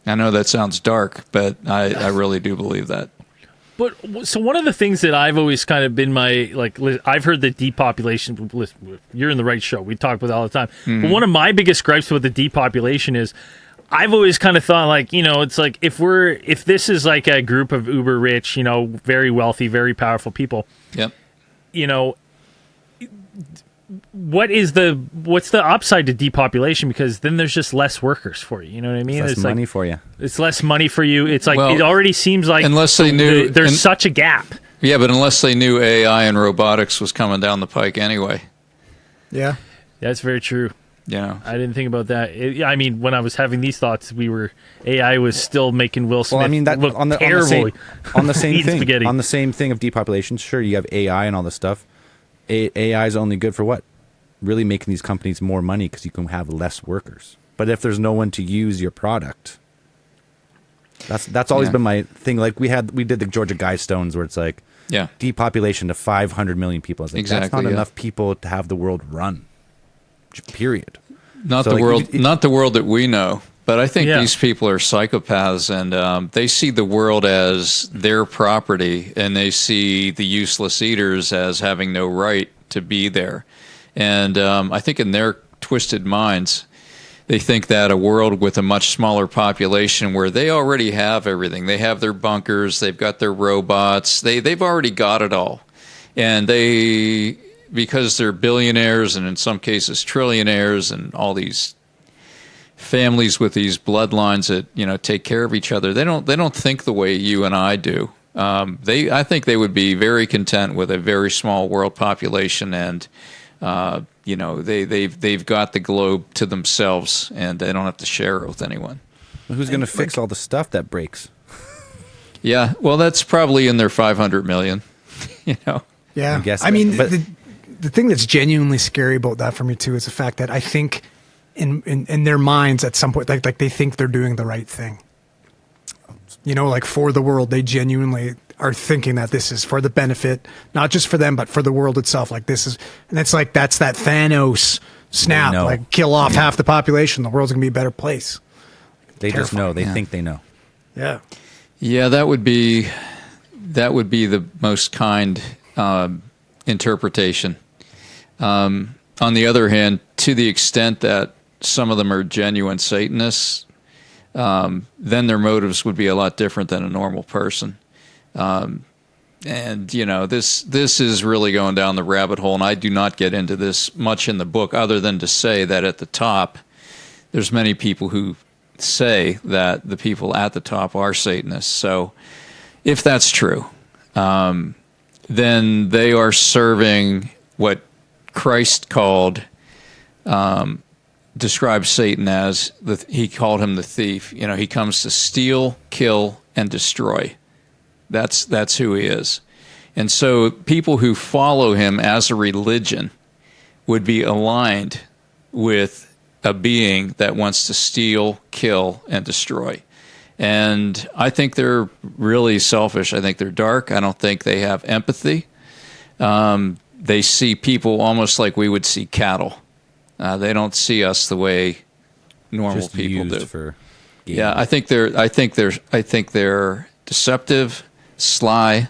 I know that sounds dark, but I really do believe that. But so one of the things that I've always kind of been I've heard that depopulation, you're in the right show, we talk about it all the time. Mm-hmm. But one of my biggest gripes with the depopulation is I've always kind of thought, like, it's like if this is like a group of uber rich, very wealthy, very powerful people. Yep. What's the upside to depopulation? Because then there's just less workers for you. You know what I mean? It's less money for you. It's less money for you. It's like, it already seems like unless they knew there's such a gap. Yeah, but unless they knew AI and robotics was coming down the pike anyway. Yeah, that's very true. I didn't think about that. I mean, when I was having these thoughts, AI was still making Will Smith look terrible. On the same thing, spaghetti. on the same thing of depopulation. Sure, you have AI and all this stuff. AI is only good for what? Really making these companies more money because you can have less workers. But if there's no one to use your product, that's always been my thing. Like we did the Georgia Guidestones where it's like depopulation to 500 million people. I was like, that's not enough people to have the world run. Period. Not the world that we know. But I think these people are psychopaths, and they see the world as their property, and they see the useless eaters as having no right to be there. And I think in their twisted minds, they think that a world with a much smaller population where they already have everything. They have their bunkers, they've got their robots, they've already got it all. And because they're billionaires and in some cases trillionaires and all these families with these bloodlines that take care of each other, they don't think the way you and I do. I think they would be very content with a very small world population, and they've got the globe to themselves, and they don't have to share it with anyone. Well, who's going to fix all the stuff that breaks? Yeah, well, that's probably in their 500 million. Yeah, I mean, the thing that's genuinely scary about that for me too is the fact that I think in their minds at some point, like they think they're doing the right thing. Like for the world, they genuinely are thinking that this is for the benefit, not just for them, but for the world itself. Like this is, and it's like, that's that Thanos snap, like kill off half the population. The world's gonna be a better place. They just know. They think they know. Yeah. Yeah, that would be the most kind interpretation. On the other hand, to the extent that some of them are genuine Satanists, then their motives would be a lot different than a normal person. And this is really going down the rabbit hole, and I do not get into this much in the book, other than to say that at the top, there's many people who say that the people at the top are Satanists. So if that's true, then they are serving what Christ described Satan as. He called him the thief. He comes to steal, kill, and destroy. That's who he is. And so people who follow him as a religion would be aligned with a being that wants to steal, kill, and destroy. And I think they're really selfish. I think they're dark. I don't think they have empathy. They see people almost like we would see cattle. They don't see us the way normal Just people used do. For yeah, I think they're deceptive, sly,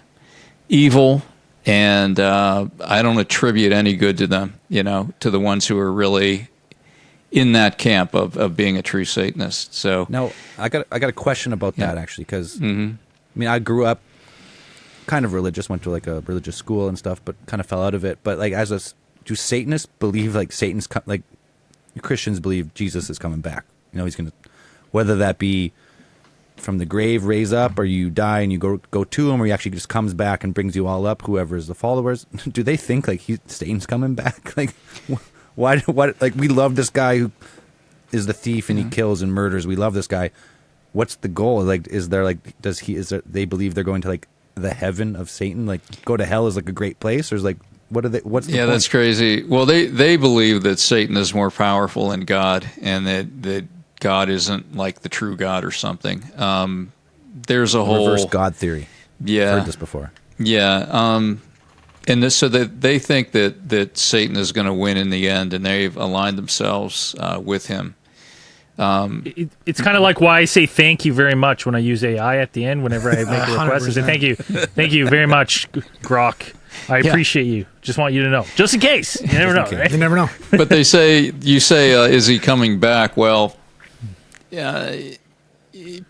evil, and I don't attribute any good to them. To the ones who are really in that camp of being a true Satanist. So no, I got a question about that actually, because I grew up kind of religious, went to like a religious school and stuff, but kind of fell out of it. But like, do Satanists believe like like Christians believe Jesus is coming back? He's gonna, whether that be from the grave, raise up, or you die and you go to him, or he actually just comes back and brings you all up, whoever is the followers. Do they think like Satan's coming back? Like, why? Like, we love this guy who is the thief and he kills and murders. We love this guy. What's the goal? Like, they believe they're going to like the heaven of Satan? Like, go to hell is like a great place, or is like, what's the point? That's crazy. Well, they believe that Satan is more powerful than God, and that God isn't like the true God or something. There's a whole reverse God theory. Yeah, I've heard this before. Yeah, and so that they think that Satan is going to win in the end, and they've aligned themselves with him. It's kind of like why I say thank you very much when I use AI at the end whenever I make a request. I say thank you very much, Grok. I appreciate you. Just want you to know, just in case. You never know, right? You never know. But you say, is he coming back? Well,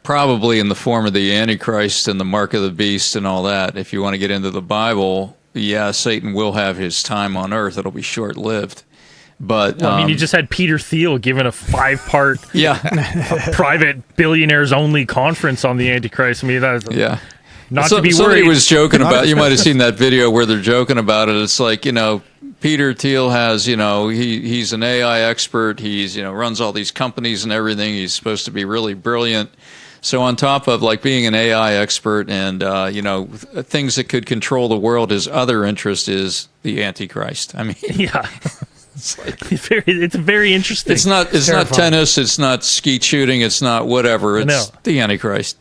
probably in the form of the Antichrist and the mark of the beast and all that. If you want to get into the Bible, Satan will have his time on earth. It'll be short-lived. But you just had Peter Thiel giving a 5-part private billionaires only conference on the Antichrist. That's not to be worried. Somebody was joking about. You might have seen that video where they're joking about it. It's like, Peter Thiel has, he's an AI expert. He's, runs all these companies and everything. He's supposed to be really brilliant. So on top of like being an AI expert and, things that could control the world, his other interest is the Antichrist. I mean, yeah. It's very interesting. It's not tennis. It's not skeet shooting. It's not whatever. It's the Antichrist.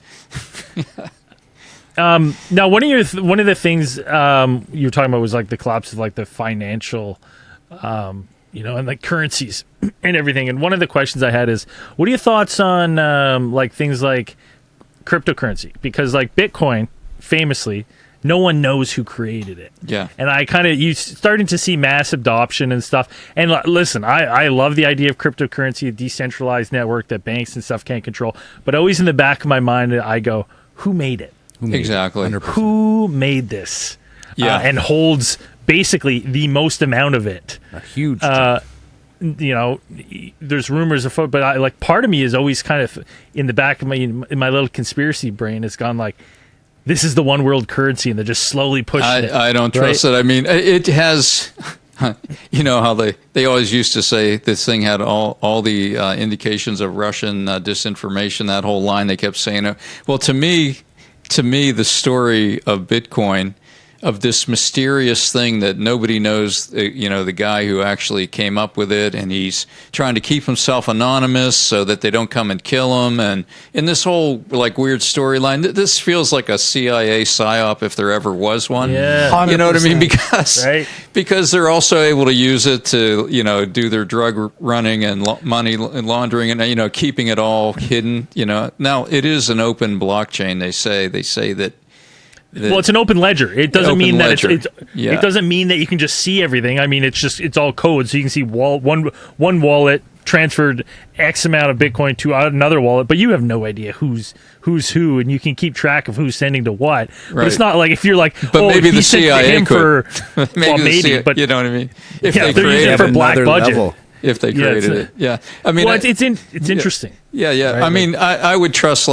Now, one of the things you were talking about was like the collapse of like the financial, and like currencies and everything. And one of the questions I had is, what are your thoughts on like things like cryptocurrency? Because like Bitcoin, famously, no one knows who created it. Yeah. And you starting to see mass adoption and stuff. And listen, I love the idea of cryptocurrency, a decentralized network that banks and stuff can't control. But always in the back of my mind, I go, who made it? Exactly. 100%. Who made this? Yeah. And holds basically the most amount of it. A huge. There's rumors afoot, but part of me is always kind of in the back of in my little conspiracy brain has gone like, this is the one world currency, and they're just slowly pushing it. I don't trust it. I mean, it has. You know how they always used to say this thing had all the indications of Russian disinformation. That whole line they kept saying. Well, to me, the story of Bitcoin, of this mysterious thing that nobody knows, the guy who actually came up with it, and he's trying to keep himself anonymous so that they don't come and kill him. And in this whole like weird storyline, this feels like a CIA psyop if there ever was one. Yeah, 100%. You know what I mean? Because they're also able to use it to do their drug running and money laundering and keeping it all hidden. Now it is an open blockchain. They say that. Well, it's an open ledger. It doesn't mean that it doesn't mean that you can just see everything. I mean, it's all code, so you can see one wallet transferred X amount of Bitcoin to another wallet, but you have no idea who's who, and you can keep track of who's sending to what. Right. But it's not like if you're like, but maybe the CIA could. maybe, but you know what I mean? If they're using it for black budget. Level. If they created it, yeah. I mean, it's interesting. Yeah. Right? I mean, I would trust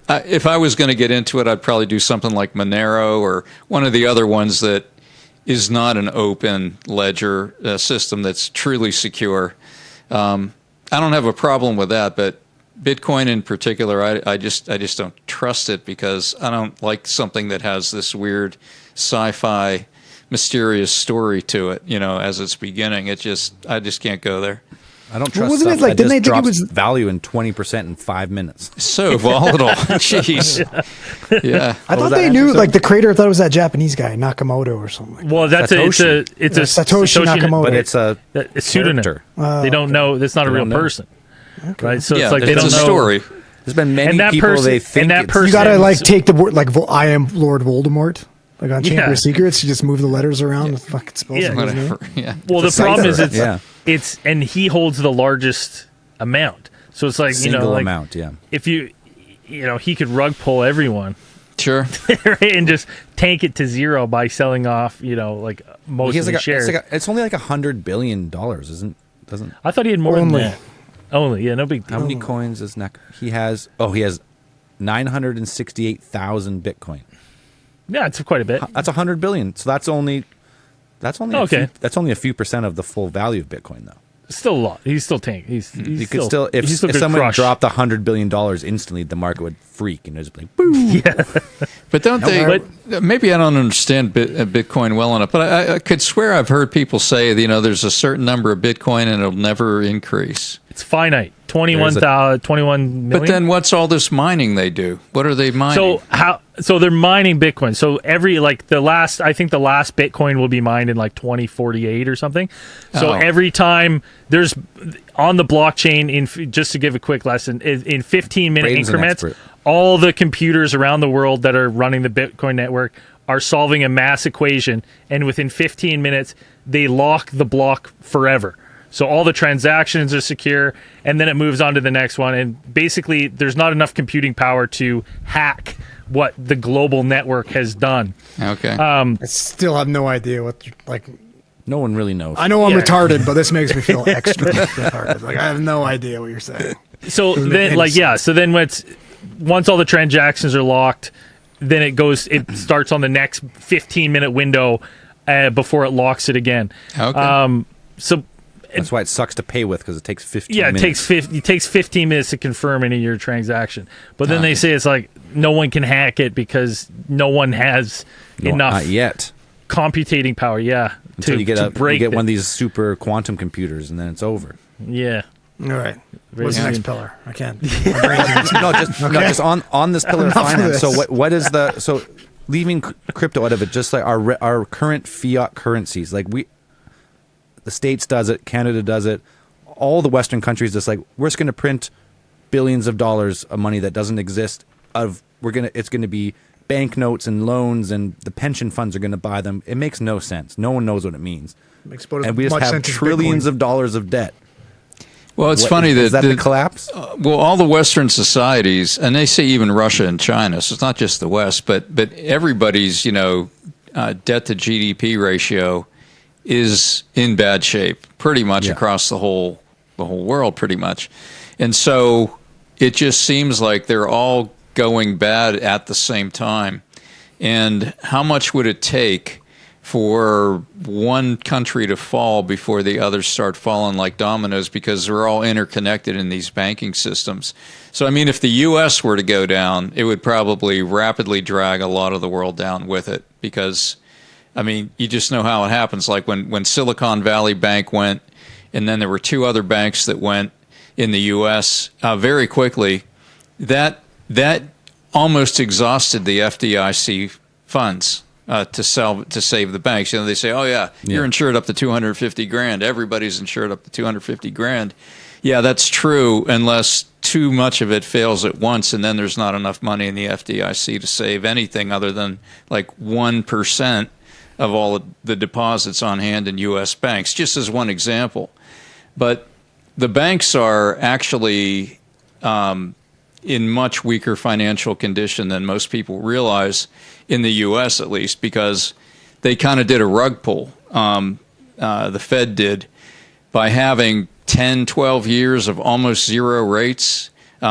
if I was going to get into it, I'd probably do something like Monero or one of the other ones that is not an open ledger system that's truly secure. I don't have a problem with that, but Bitcoin in particular, I just don't trust it because I don't like something that has this weird sci-fi mysterious story to it, as it's beginning. I just can't go there. I don't trust wasn't stuff it like, that didn't they just think it drops was value in 20% in 5 minutes. So volatile. Jeez. Yeah. I thought they knew, like the creator thought it was that Japanese guy, Nakamoto or something. Well, it's a Satoshi Nakamoto. But it's a pseudonym. They don't know. It's not a real person. Okay. Right? So it's like they don't know. It's a story. There's been many people they think you gotta take the word, like, I am Lord Voldemort. Like on Chamber of Secrets, you just move the letters around with fucking spells. Yeah. Well, the problem is it's and he holds the largest amount. So it's like, single amount, if he could rug pull everyone. Sure. And just tank it to zero by selling off, like most of the shares. It's only like $100 billion, doesn't? I thought he had more than that. Only, no big deal. How many coins is he has? Oh, he has 968,000 Bitcoin. Yeah, it's quite a bit. That's 100 billion. So that's only okay. That's only a few percent of the full value of Bitcoin, though. Still a lot. He's still tank. If someone dropped $100 billion instantly, the market would freak and it'd be like, boom. Yeah. But maybe I don't understand Bitcoin well enough, but I could swear I've heard people say, there's a certain number of Bitcoin and it'll never increase. It's finite. 21 million. But then what's all this mining they do? What are they mining? So they're mining Bitcoin. So I think the last Bitcoin will be mined in like 2048 or something. So every time there's on the blockchain, just to give a quick lesson, in 15-minute increments, all the computers around the world that are running the Bitcoin network are solving a mass equation, and within 15 minutes they lock the block forever. So all the transactions are secure, and then it moves on to the next one. And basically, there's not enough computing power to hack what the global network has done. Okay. I still have no idea no one really knows. I know I'm retarded, but this makes me feel extra retarded. Like, I have no idea what you're saying. So then, once all the transactions are locked, then it starts on the next 15-minute window before it locks it again. Okay. So That's why it sucks to pay with, because it takes 15 yeah, minutes. it takes 15 minutes to confirm any of your transaction. But then they say it's like no one can hack it because no one has enough Not yet. computating power. Yeah, Until you get break one of these super quantum computers, and then it's over. Yeah. All right. Very What's the soon. next pillar? I can't. My brain's not- No, just on this pillar of Enough of finance. So this. what is the leaving crypto out of it? Just like our current fiat currencies, like the States does it, Canada does it, all the Western countries just like, we're just going to print billions of dollars of money that doesn't exist. It's going to be banknotes and loans, and the pension funds are going to buy them. It makes no sense. No one knows what it means, Makes about as and we just much have sense as trillions Bitcoin. of dollars of debt. Well, it's funny is that the collapse. Well, all the Western societies, and they say even Russia and China, so it's not just the West, but everybody's debt to GDP ratio is in bad shape, pretty much across the whole world, pretty much, and so it just seems like they're all going bad at the same time. And how much would it take for one country to fall before the others start falling like dominoes, because they're all interconnected in these banking systems? So, I mean, if the U.S. were to go down, it would probably rapidly drag a lot of the world down with it, because, I mean, you just know how it happens. Like when Silicon Valley Bank went, and then there were two other banks that went in the U.S. Very quickly, that almost exhausted the FDIC funds to save the banks. They say, "Oh yeah, you're insured up to $250,000. Everybody's insured up to $250,000." Yeah, that's true, unless too much of it fails at once, and then there's not enough money in the FDIC to save anything other than like 1% of all of the deposits on hand in U.S. banks, just as one example. But the banks are actually in much weaker financial condition than most people realize, in the U.S. at least, because they kind of did a rug pull. The Fed did, by having 10, 12 years of almost zero rates.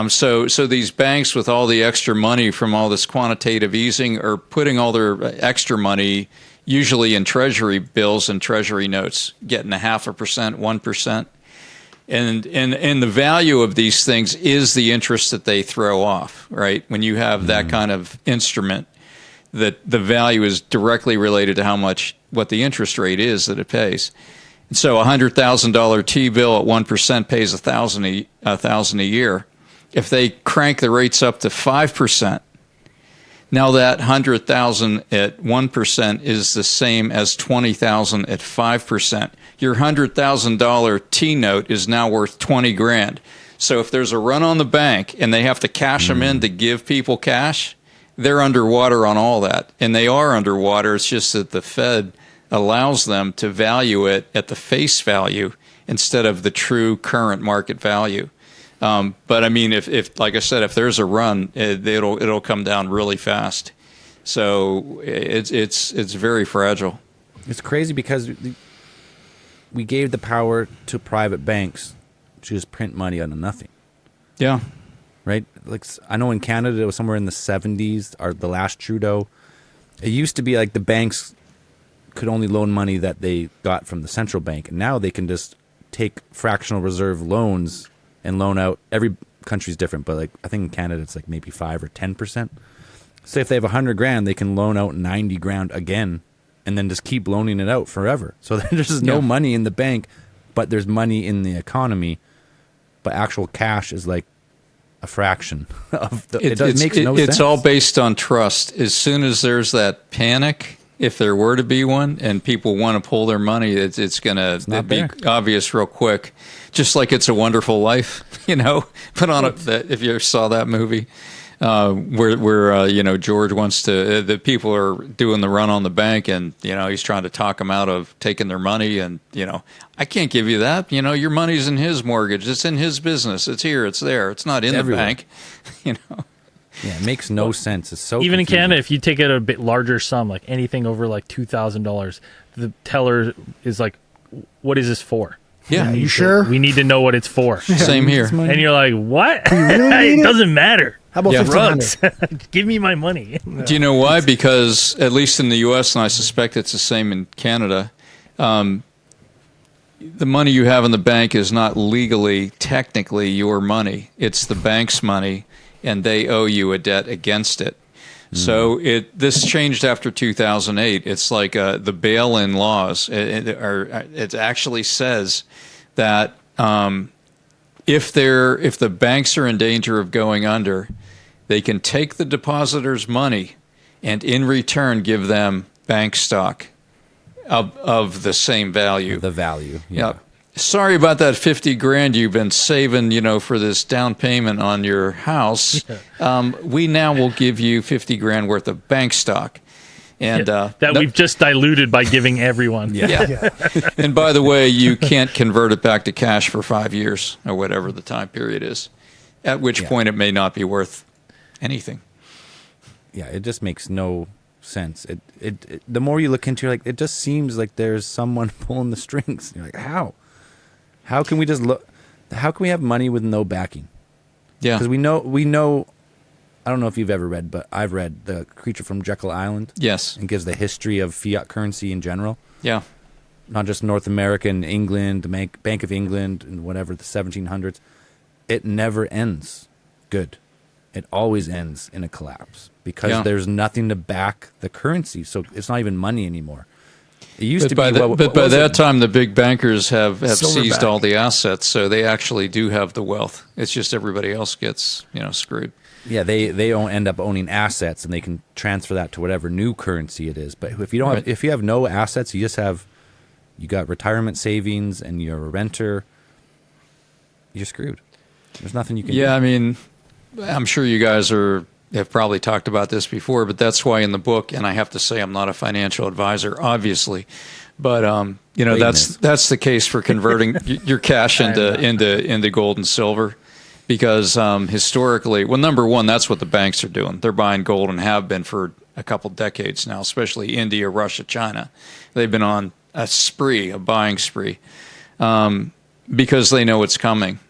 So these banks with all the extra money from all this quantitative easing are putting all their extra money usually in treasury bills and treasury notes, getting 0.5%, 1%. And the value of these things is the interest that they throw off, right? When you have that kind of instrument, that the value is directly related to what the interest rate is that it pays. And so a $100,000 T-bill at 1% pays $1,000 a year. If they crank the rates up to 5%, now that 100,000 at 1% is the same as 20,000 at 5%. Your $100,000 T note is now worth $20,000. So if there's a run on the bank and they have to cash them in to give people cash, they're underwater on all that. And they are underwater. It's just that the Fed allows them to value it at the face value instead of the true current market value. But I mean, if like I said, if there's a run, it'll come down really fast. So it's very fragile. It's crazy because we gave the power to private banks to just print money out of nothing. Yeah. Right? Like, I know in Canada it was somewhere in the 70s, or the last Trudeau. It used to be like the banks could only loan money that they got from the central bank, and now they can just take fractional reserve loans and loan out. Every country's different, but like I think in Canada it's like maybe 5 or 10%. So if they have $100,000, they can loan out $90,000 again, and then just keep loaning it out forever. So there's just no money in the bank, but there's money in the economy. But actual cash is like a fraction of the. It makes no sense. It's all based on trust. As soon as there's that panic, if there were to be one, and people want to pull their money, it's going to be obvious real quick. Just like It's a Wonderful Life, Put on if you saw that movie, where George wants to. The people are doing the run on the bank, and he's trying to talk them out of taking their money, and I can't give you that. Your money's in his mortgage. It's in his business. It's here. It's there. It's not in the bank. Yeah, it makes no sense. It's so even confusing. in Canada, if you take out a bit larger sum, like anything over like $2,000, the teller is like, "What is this for?" Yeah, you sure? We need to know what it's for. Same here. And you're like, "What?" It doesn't matter. How about Yeah. 1,500? Rugs. Give me my money. Do you know why? Because at least in the U.S., and I suspect it's the same in Canada, the money you have in the bank is not legally, technically your money. It's the bank's money, and they owe you a debt against it. So this changed after 2008. It's like the bail-in laws. It actually says that if the banks are in danger of going under, they can take the depositor's money and in return give them bank stock of the same value. The value. Yeah. Sorry about that 50 grand you've been saving, for this down payment on your house. We now will give you 50 grand worth of bank stock. And that we've just diluted by giving everyone. Yeah. And by the way, you can't convert it back to cash for 5 years or whatever the time period is, at which point it may not be worth anything. Yeah, it just makes no sense. It the more you look into it, it just seems like there's someone pulling the strings. You're like, how? How can we just look? How can we have money with no backing? Yeah. Because we know. I don't know if you've ever read, but I've read The Creature from Jekyll Island. Yes. And gives the history of fiat currency in general. Yeah. Not just North America and England, the Bank of England, and whatever, the 1700s. It never ends good. It always ends in a collapse because there's nothing to back the currency. So it's not even money anymore. It used to be. But by that time, the big bankers have seized all the assets, so they actually do have the wealth. It's just everybody else gets screwed. Yeah, they end up owning assets, and they can transfer that to whatever new currency it is. But if you don't, if you have no assets, you got retirement savings, and you're a renter, you're screwed. There's nothing you can do. Yeah, I mean, I'm sure you guys have probably talked about this before, but that's why in the book, and I have to say I'm not a financial advisor, obviously, but that's the case for converting your cash into gold and silver. Because historically, well, number one, that's what the banks are doing. They're buying gold and have been for a couple decades now, especially India, Russia, China. They've been on a buying spree, because they know it's coming.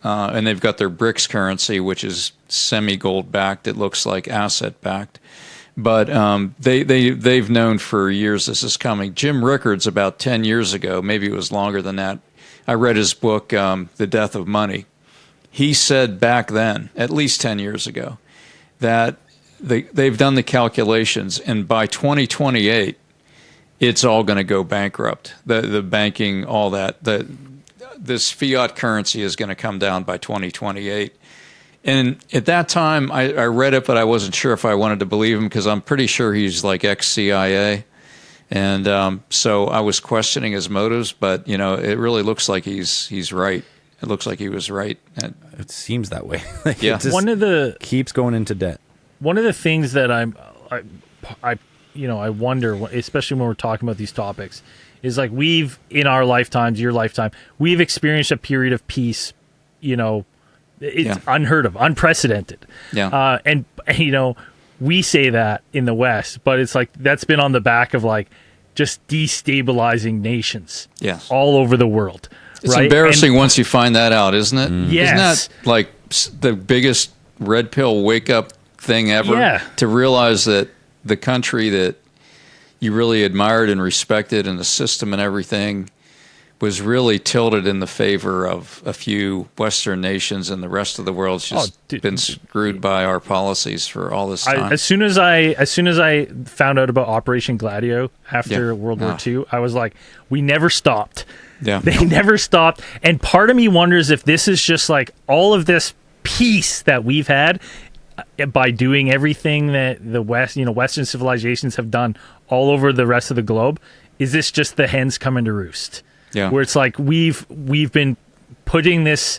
And they've got their BRICS currency, which is semi-gold backed. It looks like asset backed. But they've known for years this is coming. Jim Rickards, about 10 years ago, maybe it was longer than that, I read his book, The Death of Money. He said back then, at least 10 years ago, that they've done the calculations, and by 2028, it's all going to go bankrupt. The banking, all that. This fiat currency is going to come down by 2028. And at that time, I read it, but I wasn't sure if I wanted to believe him because I'm pretty sure he's like ex-CIA. And so I was questioning his motives, but, it really looks like he's right. It looks like he was right. It seems that way. Yeah. One of the keeps going into debt. One of the things that I wonder, especially when we're talking about these topics, is like we've in our lifetimes, your lifetime, we've experienced a period of peace. It's unheard of, unprecedented. Yeah. And we say that in the West, but it's like that's been on the back of like just destabilizing nations. Yes. All over the world. It's right? embarrassing once you find that out, isn't it? Yes. Isn't that like the biggest red pill wake up thing ever? Yeah. To realize that the country that you really admired and respected and the system and everything was really tilted in the favor of a few Western nations, and the rest of the world's just been screwed by our policies for all this time. As soon as I found out about Operation Gladio after World War II, I was like, we never stopped. Yeah. They never stopped. And part of me wonders if this is just like all of this peace that we've had by doing everything that the West, Western civilizations have done all over the rest of the globe. Is this just the hens coming to roost? Yeah. Where it's like we've been putting this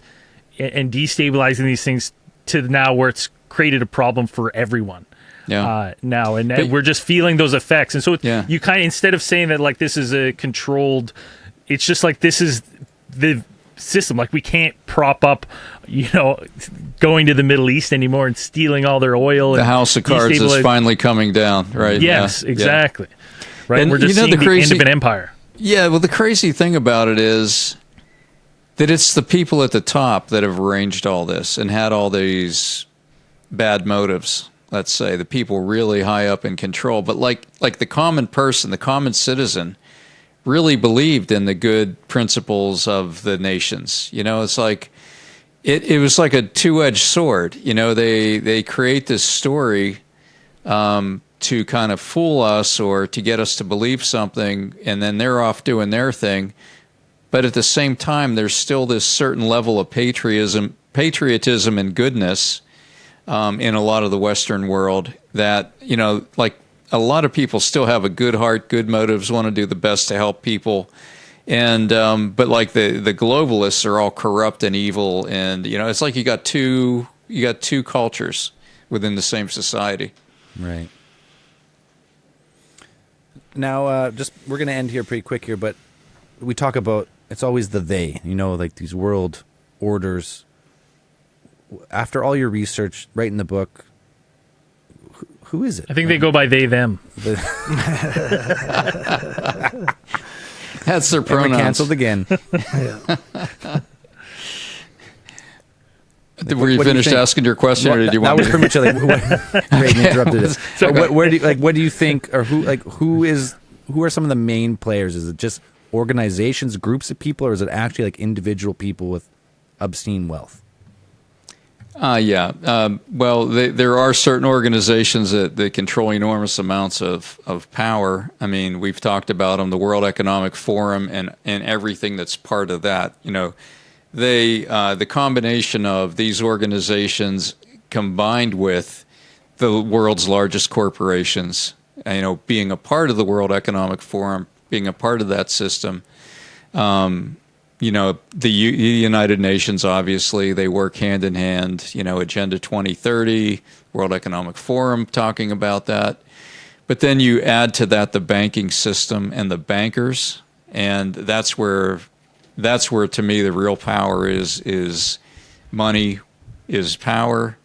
and destabilizing these things to now where it's created a problem for everyone. Yeah. Now and we're just feeling those effects. And so you kind of, instead of saying that like this is a controlled, it's just like this is the system. Like we can't prop up, going to the Middle East anymore and stealing all their oil. The and house of cards is finally coming down, right? Yes, exactly. Yeah. Right. And we're just seeing the end of an empire. Yeah. Well, the crazy thing about it is that it's the people at the top that have arranged all this and had all these bad motives. Let's say the people really high up in control, but like the common person, the common citizen, really believed in the good principles of the nations. It's like it was like a two-edged sword. They create this story to kind of fool us or to get us to believe something, and then they're off doing their thing. But at the same time, there's still this certain level of patriotism and goodness in a lot of the Western world that, like a lot of people still have a good heart, good motives, want to do the best to help people. And but like the globalists are all corrupt and evil. And, it's like you got two cultures within the same society. Right. Now, we're going to end here pretty quick here, but we talk about, it's always the they, like these world orders. After all your research, writing the book, who is it? I think they go by they, them. That's their And pronouns. we're canceled again. Were you finished asking your question, or did you want that was pretty much like Ray interrupted it. What do you think, or who are some of the main players? Is it just organizations, groups of people, or is it actually like individual people with obscene wealth? Well, there are certain organizations that control enormous amounts of power. I mean, we've talked about them, the World Economic Forum and everything that's part of that. The combination of these organizations combined with the world's largest corporations, being a part of the World Economic Forum, being a part of that system, the United Nations, obviously, they work hand in hand, Agenda 2030, World Economic Forum talking about that. But then you add to that the banking system and the bankers, and that's where to me the real power is money is power,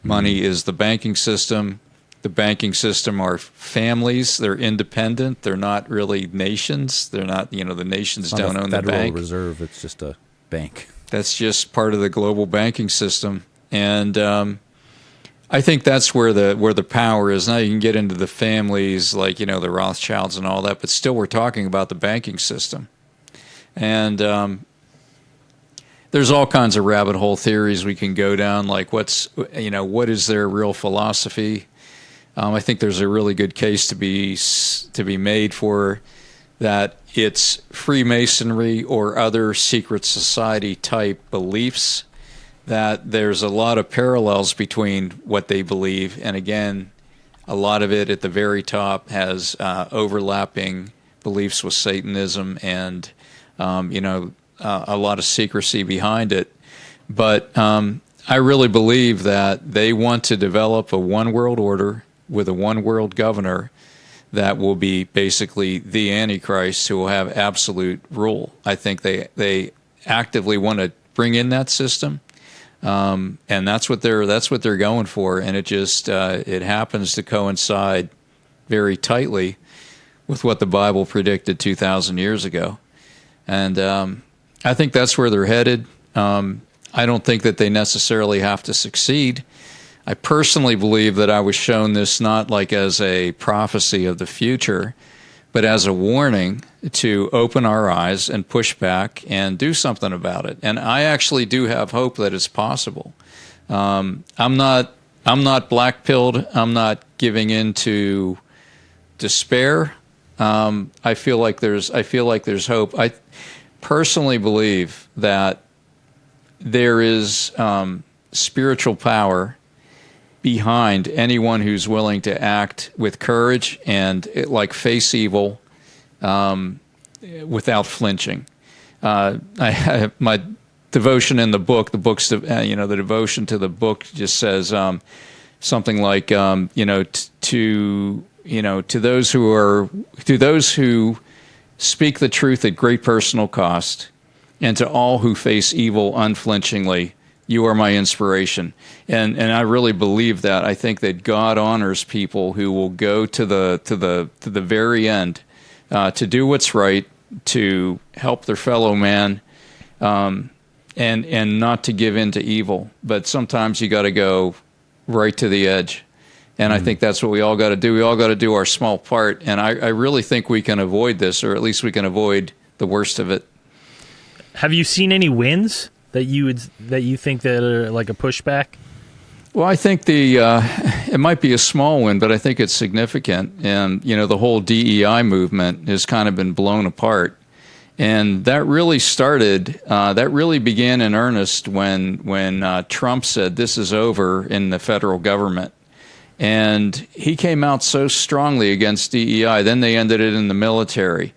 money is the banking system. The banking system are families. They're independent. They're not really nations. They're not, the nations don't own the bank. Federal Reserve, it's just a bank. That's just part of the global banking system. And I think that's where the power is. Now you can get into the families like, the Rothschilds and all that, but still we're talking about the banking system. And there's all kinds of rabbit hole theories we can go down, like what is their real philosophy? I think there's a really good case to be made for that it's Freemasonry or other secret society type beliefs, that there's a lot of parallels between what they believe. And again, a lot of it at the very top has overlapping beliefs with Satanism and, a lot of secrecy behind it. But I really believe that they want to develop a one world order with a one world governor that will be basically the Antichrist who will have absolute rule. I think they actively want to bring in that system, and that's what they're going for. And it just it happens to coincide very tightly with what the Bible predicted 2,000 years ago, and I think that's where they're headed. I don't think that they necessarily have to succeed. I personally believe that I was shown this not like as a prophecy of the future, but as a warning to open our eyes and push back and do something about it. And I actually do have hope that it's possible. I'm not black-pilled. I'm not giving in to despair. I feel like there's hope. I personally believe that there is spiritual power behind anyone who's willing to act with courage and face evil without flinching. I have my devotion in the book. The book's the devotion to the book just says something like to those who speak the truth at great personal cost, and to all who face evil unflinchingly. You are my inspiration. And I really believe that. I think that God honors people who will go to the very end to do what's right, to help their fellow man, and not to give in to evil. But sometimes you got to go right to the edge. And I think that's what we all got to do. We all got to do our small part. And I really think we can avoid this, or at least we can avoid the worst of it. Have you seen any wins that you think that are like a pushback? Well, I think it might be a small one, but I think it's significant. And, the whole DEI movement has kind of been blown apart. And that really began in earnest when Trump said this is over in the federal government. And he came out so strongly against DEI. Then they ended it in the military.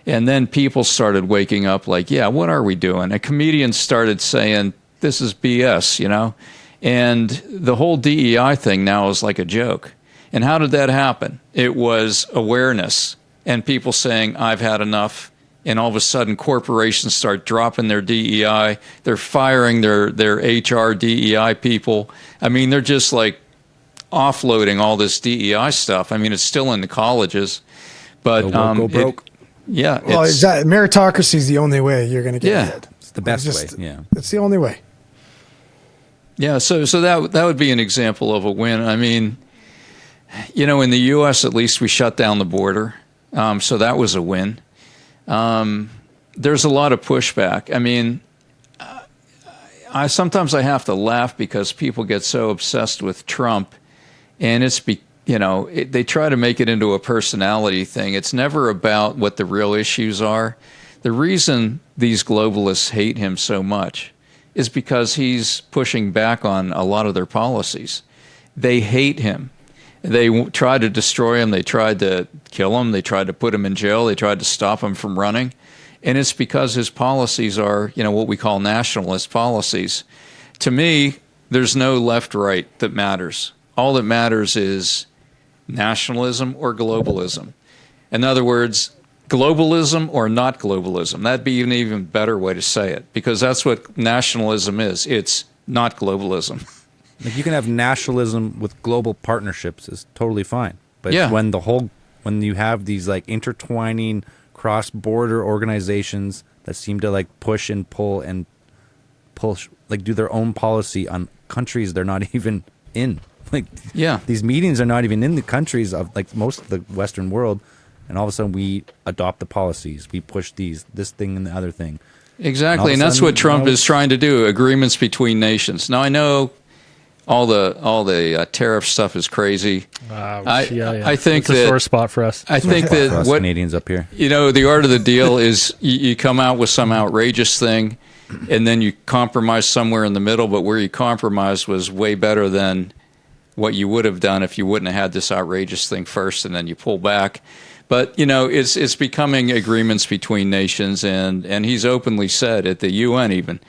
And then people started waking up like, yeah, what are we doing? A comedian started saying, this is BS, And the whole DEI thing now is like a joke. And how did that happen? It was awareness and people saying, I've had enough. And all of a sudden, corporations start dropping their DEI. They're firing their HR DEI people. I mean, they're just like offloading all this DEI stuff. I mean, it's still in the colleges, but go broke. Well, meritocracy is the only way you're going to get ahead. It's the best way. Yeah, it's the only way. Yeah, so that would be an example of a win. I mean, in the U.S. at least we shut down the border, so that was a win. There's a lot of pushback. I mean, sometimes I have to laugh because people get so obsessed with Trump. And they try to make it into a personality thing. It's never about what the real issues are. The reason these globalists hate him so much is because he's pushing back on a lot of their policies. They hate him. They tried to destroy him. They tried to kill him. They tried to put him in jail. They tried to stop him from running. And it's because his policies are, what we call nationalist policies. To me, there's no left-right that matters. All that matters is nationalism or globalism. In other words, globalism or not globalism. That'd be an even better way to say it, because that's what nationalism is. It's not globalism. Like, you can have nationalism with global partnerships is totally fine. But when you have these like intertwining cross-border organizations that seem to like push and pull like do their own policy on countries they're not even in. Like, these meetings are not even in the countries of like most of the Western world, and all of a sudden we adopt the policies, we push this thing and the other thing. Exactly, and that's what Trump is trying to do: agreements between nations. Now I know all the tariff stuff is crazy. I think it's a sore spot for us. I think that for us what Canadians up here, the art of the deal is you come out with some outrageous thing, and then you compromise somewhere in the middle. But where you compromised was way better than what you would have done if you wouldn't have had this outrageous thing first, and then you pull back. But, it's becoming agreements between nations, and he's openly said at the UN even,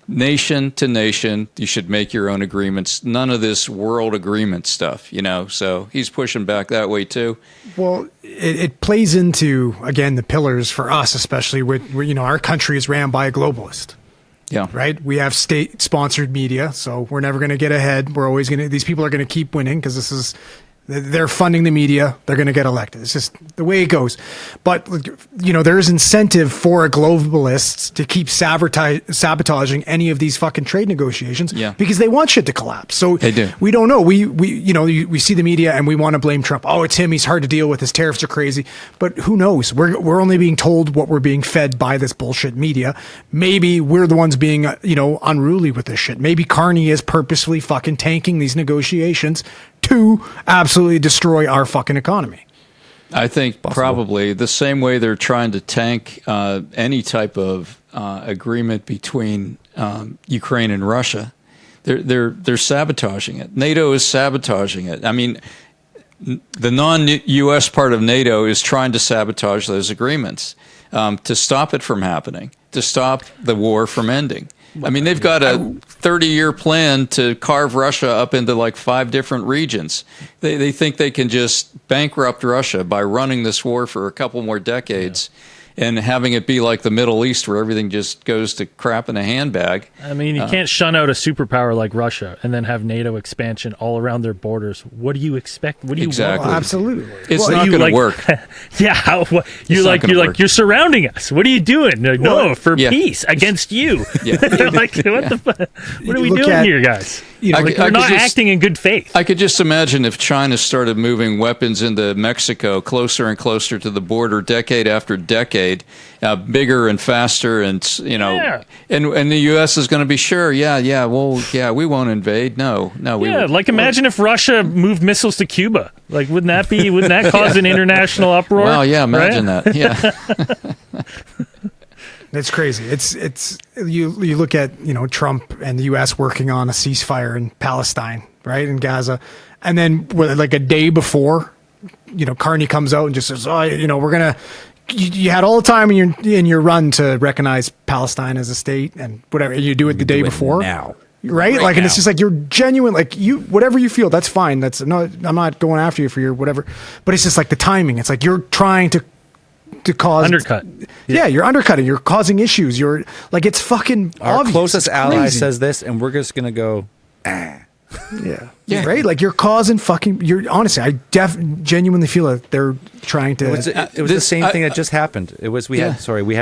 nation to nation, you should make your own agreements. None of this world agreement stuff, so he's pushing back that way too. Well, it plays into, again, the pillars for us, especially with, our country is ran by a globalist. Yeah. Right. We have state-sponsored media, so we're never going to get ahead. We're always going to. These people are going to keep winning because they're funding the media. They're going to get elected. It's just the way it goes. But there's incentive for globalists to keep sabotaging any of these fucking trade negotiations because they want shit to collapse. So they do. We don't know. We see the media and we want to blame Trump. Oh, it's him. He's hard to deal with. His tariffs are crazy. But who knows? We're only being told what we're being fed by this bullshit media. Maybe we're the ones being unruly with this shit. Maybe Carney is purposefully fucking tanking these negotiations to absolutely destroy our fucking economy. I think probably the same way they're trying to tank any type of agreement between Ukraine and Russia. They're sabotaging it. NATO is sabotaging it. I mean, the non-U.S. part of NATO is trying to sabotage those agreements to stop it from happening, to stop the war from ending. I mean, they've got a 30-year plan to carve Russia up into like 5 different regions. They think they can just bankrupt Russia by running this war for a couple more decades and having it be like the Middle East where everything just goes to crap in a handbag. I mean, you can't shun out a superpower like Russia and then have NATO expansion all around their borders. What do you expect? What do you exactly. want? Absolutely. It's not going to work. You're surrounding us. What are you doing? For peace against you. Yeah. Like, what are we doing here, guys? You're not acting in good faith. I could just imagine if China started moving weapons into Mexico closer and closer to the border, decade after decade, bigger and faster, and and the U.S. is going to be sure, we won't invade. No, imagine if Russia moved missiles to Cuba. Like, wouldn't that cause an international uproar? Well, yeah, imagine that. Yeah. It's crazy. It's you look at Trump and the U.S. working on a ceasefire in Palestine, right, in Gaza, and then like a day before, Carney comes out and just says, we're gonna. You had all the time in your run to recognize Palestine as a state and whatever. You do it the day before now. Right? Like, and it's just like, you're genuine, like, whatever you feel, that's fine. I'm not going after you for your whatever, but it's just like the timing. It's like, you're trying to cause undercut. Yeah, you're undercutting. You're causing issues. You're like, it's fucking our obvious. Closest ally says this, and we're just gonna go. Yeah, right. Like, you're causing fucking. Honestly, I genuinely feel that they're trying to. It was the same thing that just happened. It was we had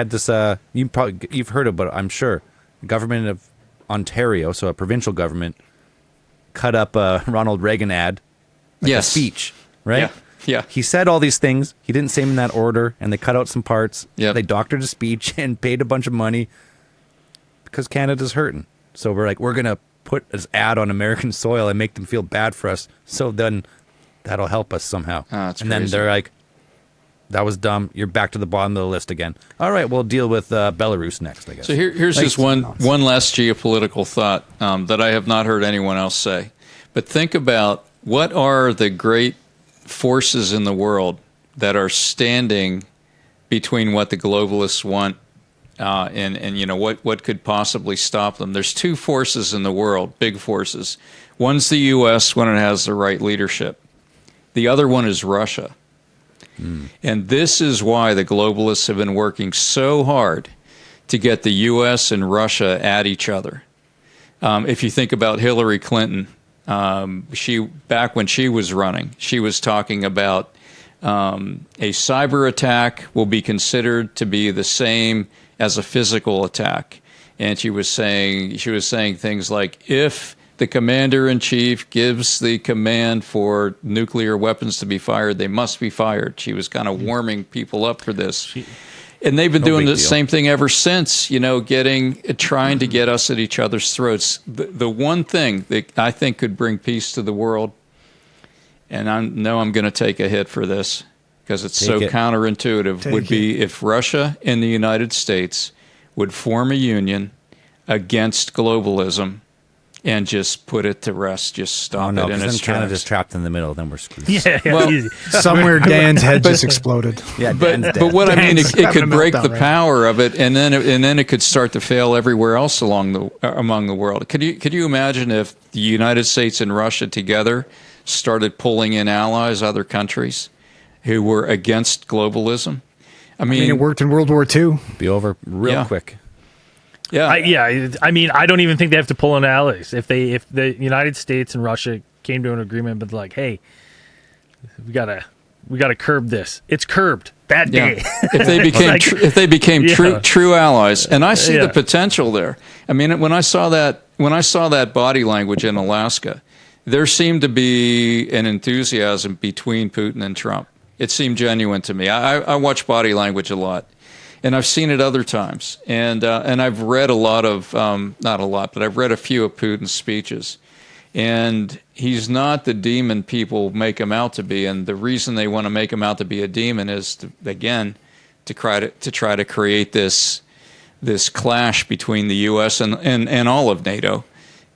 this. You've heard about it, I'm sure. The government of Ontario, so a provincial government, cut up a Ronald Reagan ad, a speech, right? Yeah. He said all these things. He didn't say them in that order, and they cut out some parts. Yep. They doctored a speech and paid a bunch of money because Canada's hurting. So we're going to put this ad on American soil and make them feel bad for us. So then that'll help us somehow. That's and crazy. then they're like, that was dumb. You're back to the bottom of the list again. All right, we'll deal with Belarus next, I guess. So here's just one last geopolitical thought that I have not heard anyone else say. But think about, what are the great forces in the world that are standing between what the globalists want and what could possibly stop them. There's two forces in the world, big forces. One's the U.S. when it has the right leadership. The other one is Russia. And this is why the globalists have been working so hard to get the U.S. and Russia at each other. If you think about Hillary Clinton, back when she was running, she was talking about a cyber attack will be considered to be the same as a physical attack, and she was saying things like, if the commander-in-chief gives the command for nuclear weapons to be fired, they must be fired. She was kind of warming people up for this. And they've been doing the same thing ever since, trying to get us at each other's throats. The one thing that I think could bring peace to the world, and I know I'm going to take a hit for this because it's counterintuitive, would be if Russia and the United States would form a union against globalism and just put it to rest, just stop it in its tracks. Canada's trapped in the middle, then we're screwed. Easy. Somewhere Dan's head just exploded. Yeah, but what I mean, it could break the power of it, and then it could start to fail everywhere else among the world. Could you imagine if the United States and Russia together started pulling in allies, other countries who were against globalism? I mean, it worked in World War II. Be over real quick. Yeah, I mean, I don't even think they have to pull in allies. If the United States and Russia came to an agreement, but like, hey, we gotta curb this. It's curbed that day. If they became true allies, and I see the potential there. I mean, when I saw that body language in Alaska, there seemed to be an enthusiasm between Putin and Trump. It seemed genuine to me. I watch body language a lot. And I've seen it other times, and I've read a lot of not a lot, but I've read a few of Putin's speeches, and he's not the demon people make him out to be. And the reason they want to make him out to be a demon is to try to create this clash between the U.S. and all of NATO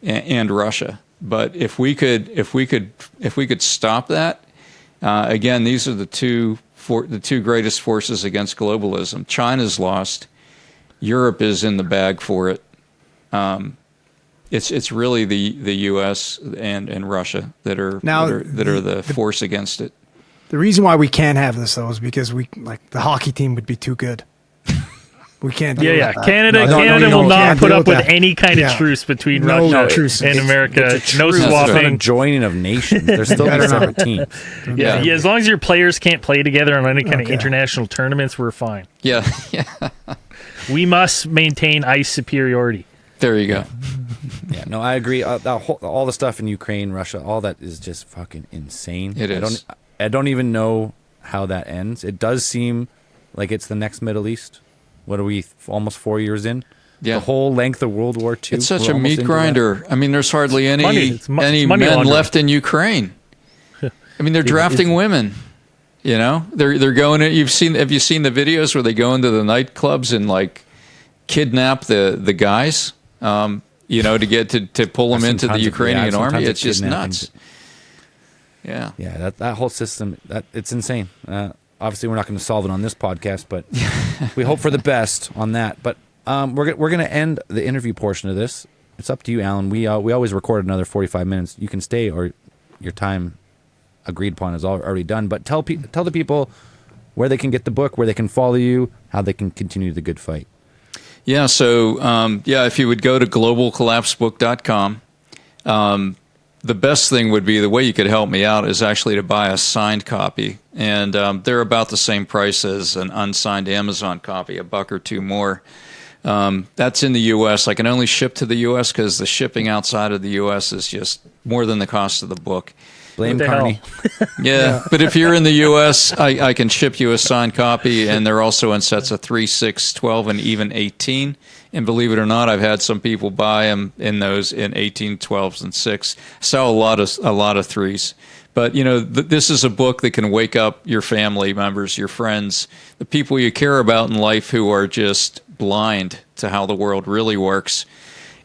and Russia. But if we could stop that, again, these are the two greatest forces against globalism. China's lost. Europe is in the bag for it. It's really the U.S. and Russia that are the force against it. The reason why we can't have this though is because the hockey team would be too good. We can't. Canada will not put up with any kind of truce between Russia and America. No swapping. Joining of nations. They're still a separate team. Yeah. As long as your players can't play together on any kind of international tournaments, we're fine. Yeah. We must maintain ice superiority. There you go. Yeah, no, I agree. All the stuff in Ukraine, Russia, all that is just fucking insane. It is. I don't even know how that ends. It does seem like it's the next Middle East. What are we, almost 4 years in? Yeah. The whole length of World War II. It's such a meat grinder. I mean, there's hardly any money men laundering. left in Ukraine. I mean, they're drafting women. You know, they're going. Have you seen the videos where they go into the nightclubs and like kidnap the guys? You know, to get to pull them into the Ukrainian army. It's just nuts. Yeah. Yeah, that whole system, it's insane. Obviously, we're not going to solve it on this podcast, but we hope for the best on that. But we're going to end the interview portion of this. It's up to you, Allan. We always record another 45 minutes. You can stay, or your time agreed upon is already done. But tell the people where they can get the book, where they can follow you, how they can continue the good fight. Yeah, so if you would go to globalcollapsebook.com, the best thing would be, the way you could help me out is actually to buy a signed copy. And they're about the same price as an unsigned Amazon copy, $1 or $2 more. That's in the U.S. I can only ship to the U.S. because the shipping outside of the U.S. is just more than the cost of the book. Blame Carney. Yeah, but if you're in the U.S., I can ship you a signed copy, and they're also in sets of 3, 6, 12, and even 18. And believe it or not, I've had some people buy them in those in 18, 12s, and 6. Sell a lot of 3s. But, you know, this is a book that can wake up your family members, your friends, the people you care about in life who are just blind to how the world really works.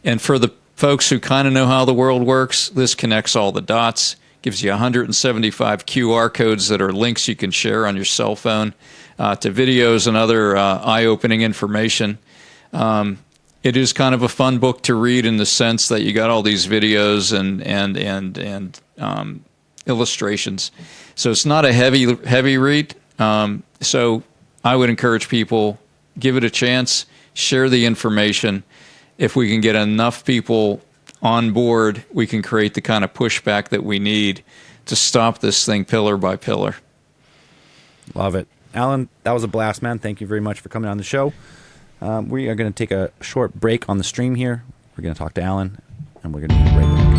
And for the folks who kind of know how the world works, this connects all the dots. Gives you 175 QR codes that are links you can share on your cell phone to videos and other eye-opening information. It is kind of a fun book to read in the sense that you got all these videos and illustrations. So it's not a heavy read. So I would encourage people, give it a chance, share the information. If we can get enough people on board, we can create the kind of pushback that we need to stop this thing pillar by pillar. Love it. Allan, that was a blast, man. Thank you very much for coming on the show. We are going to take a short break on the stream here. We're going to talk to Allan, and we're going to be right back.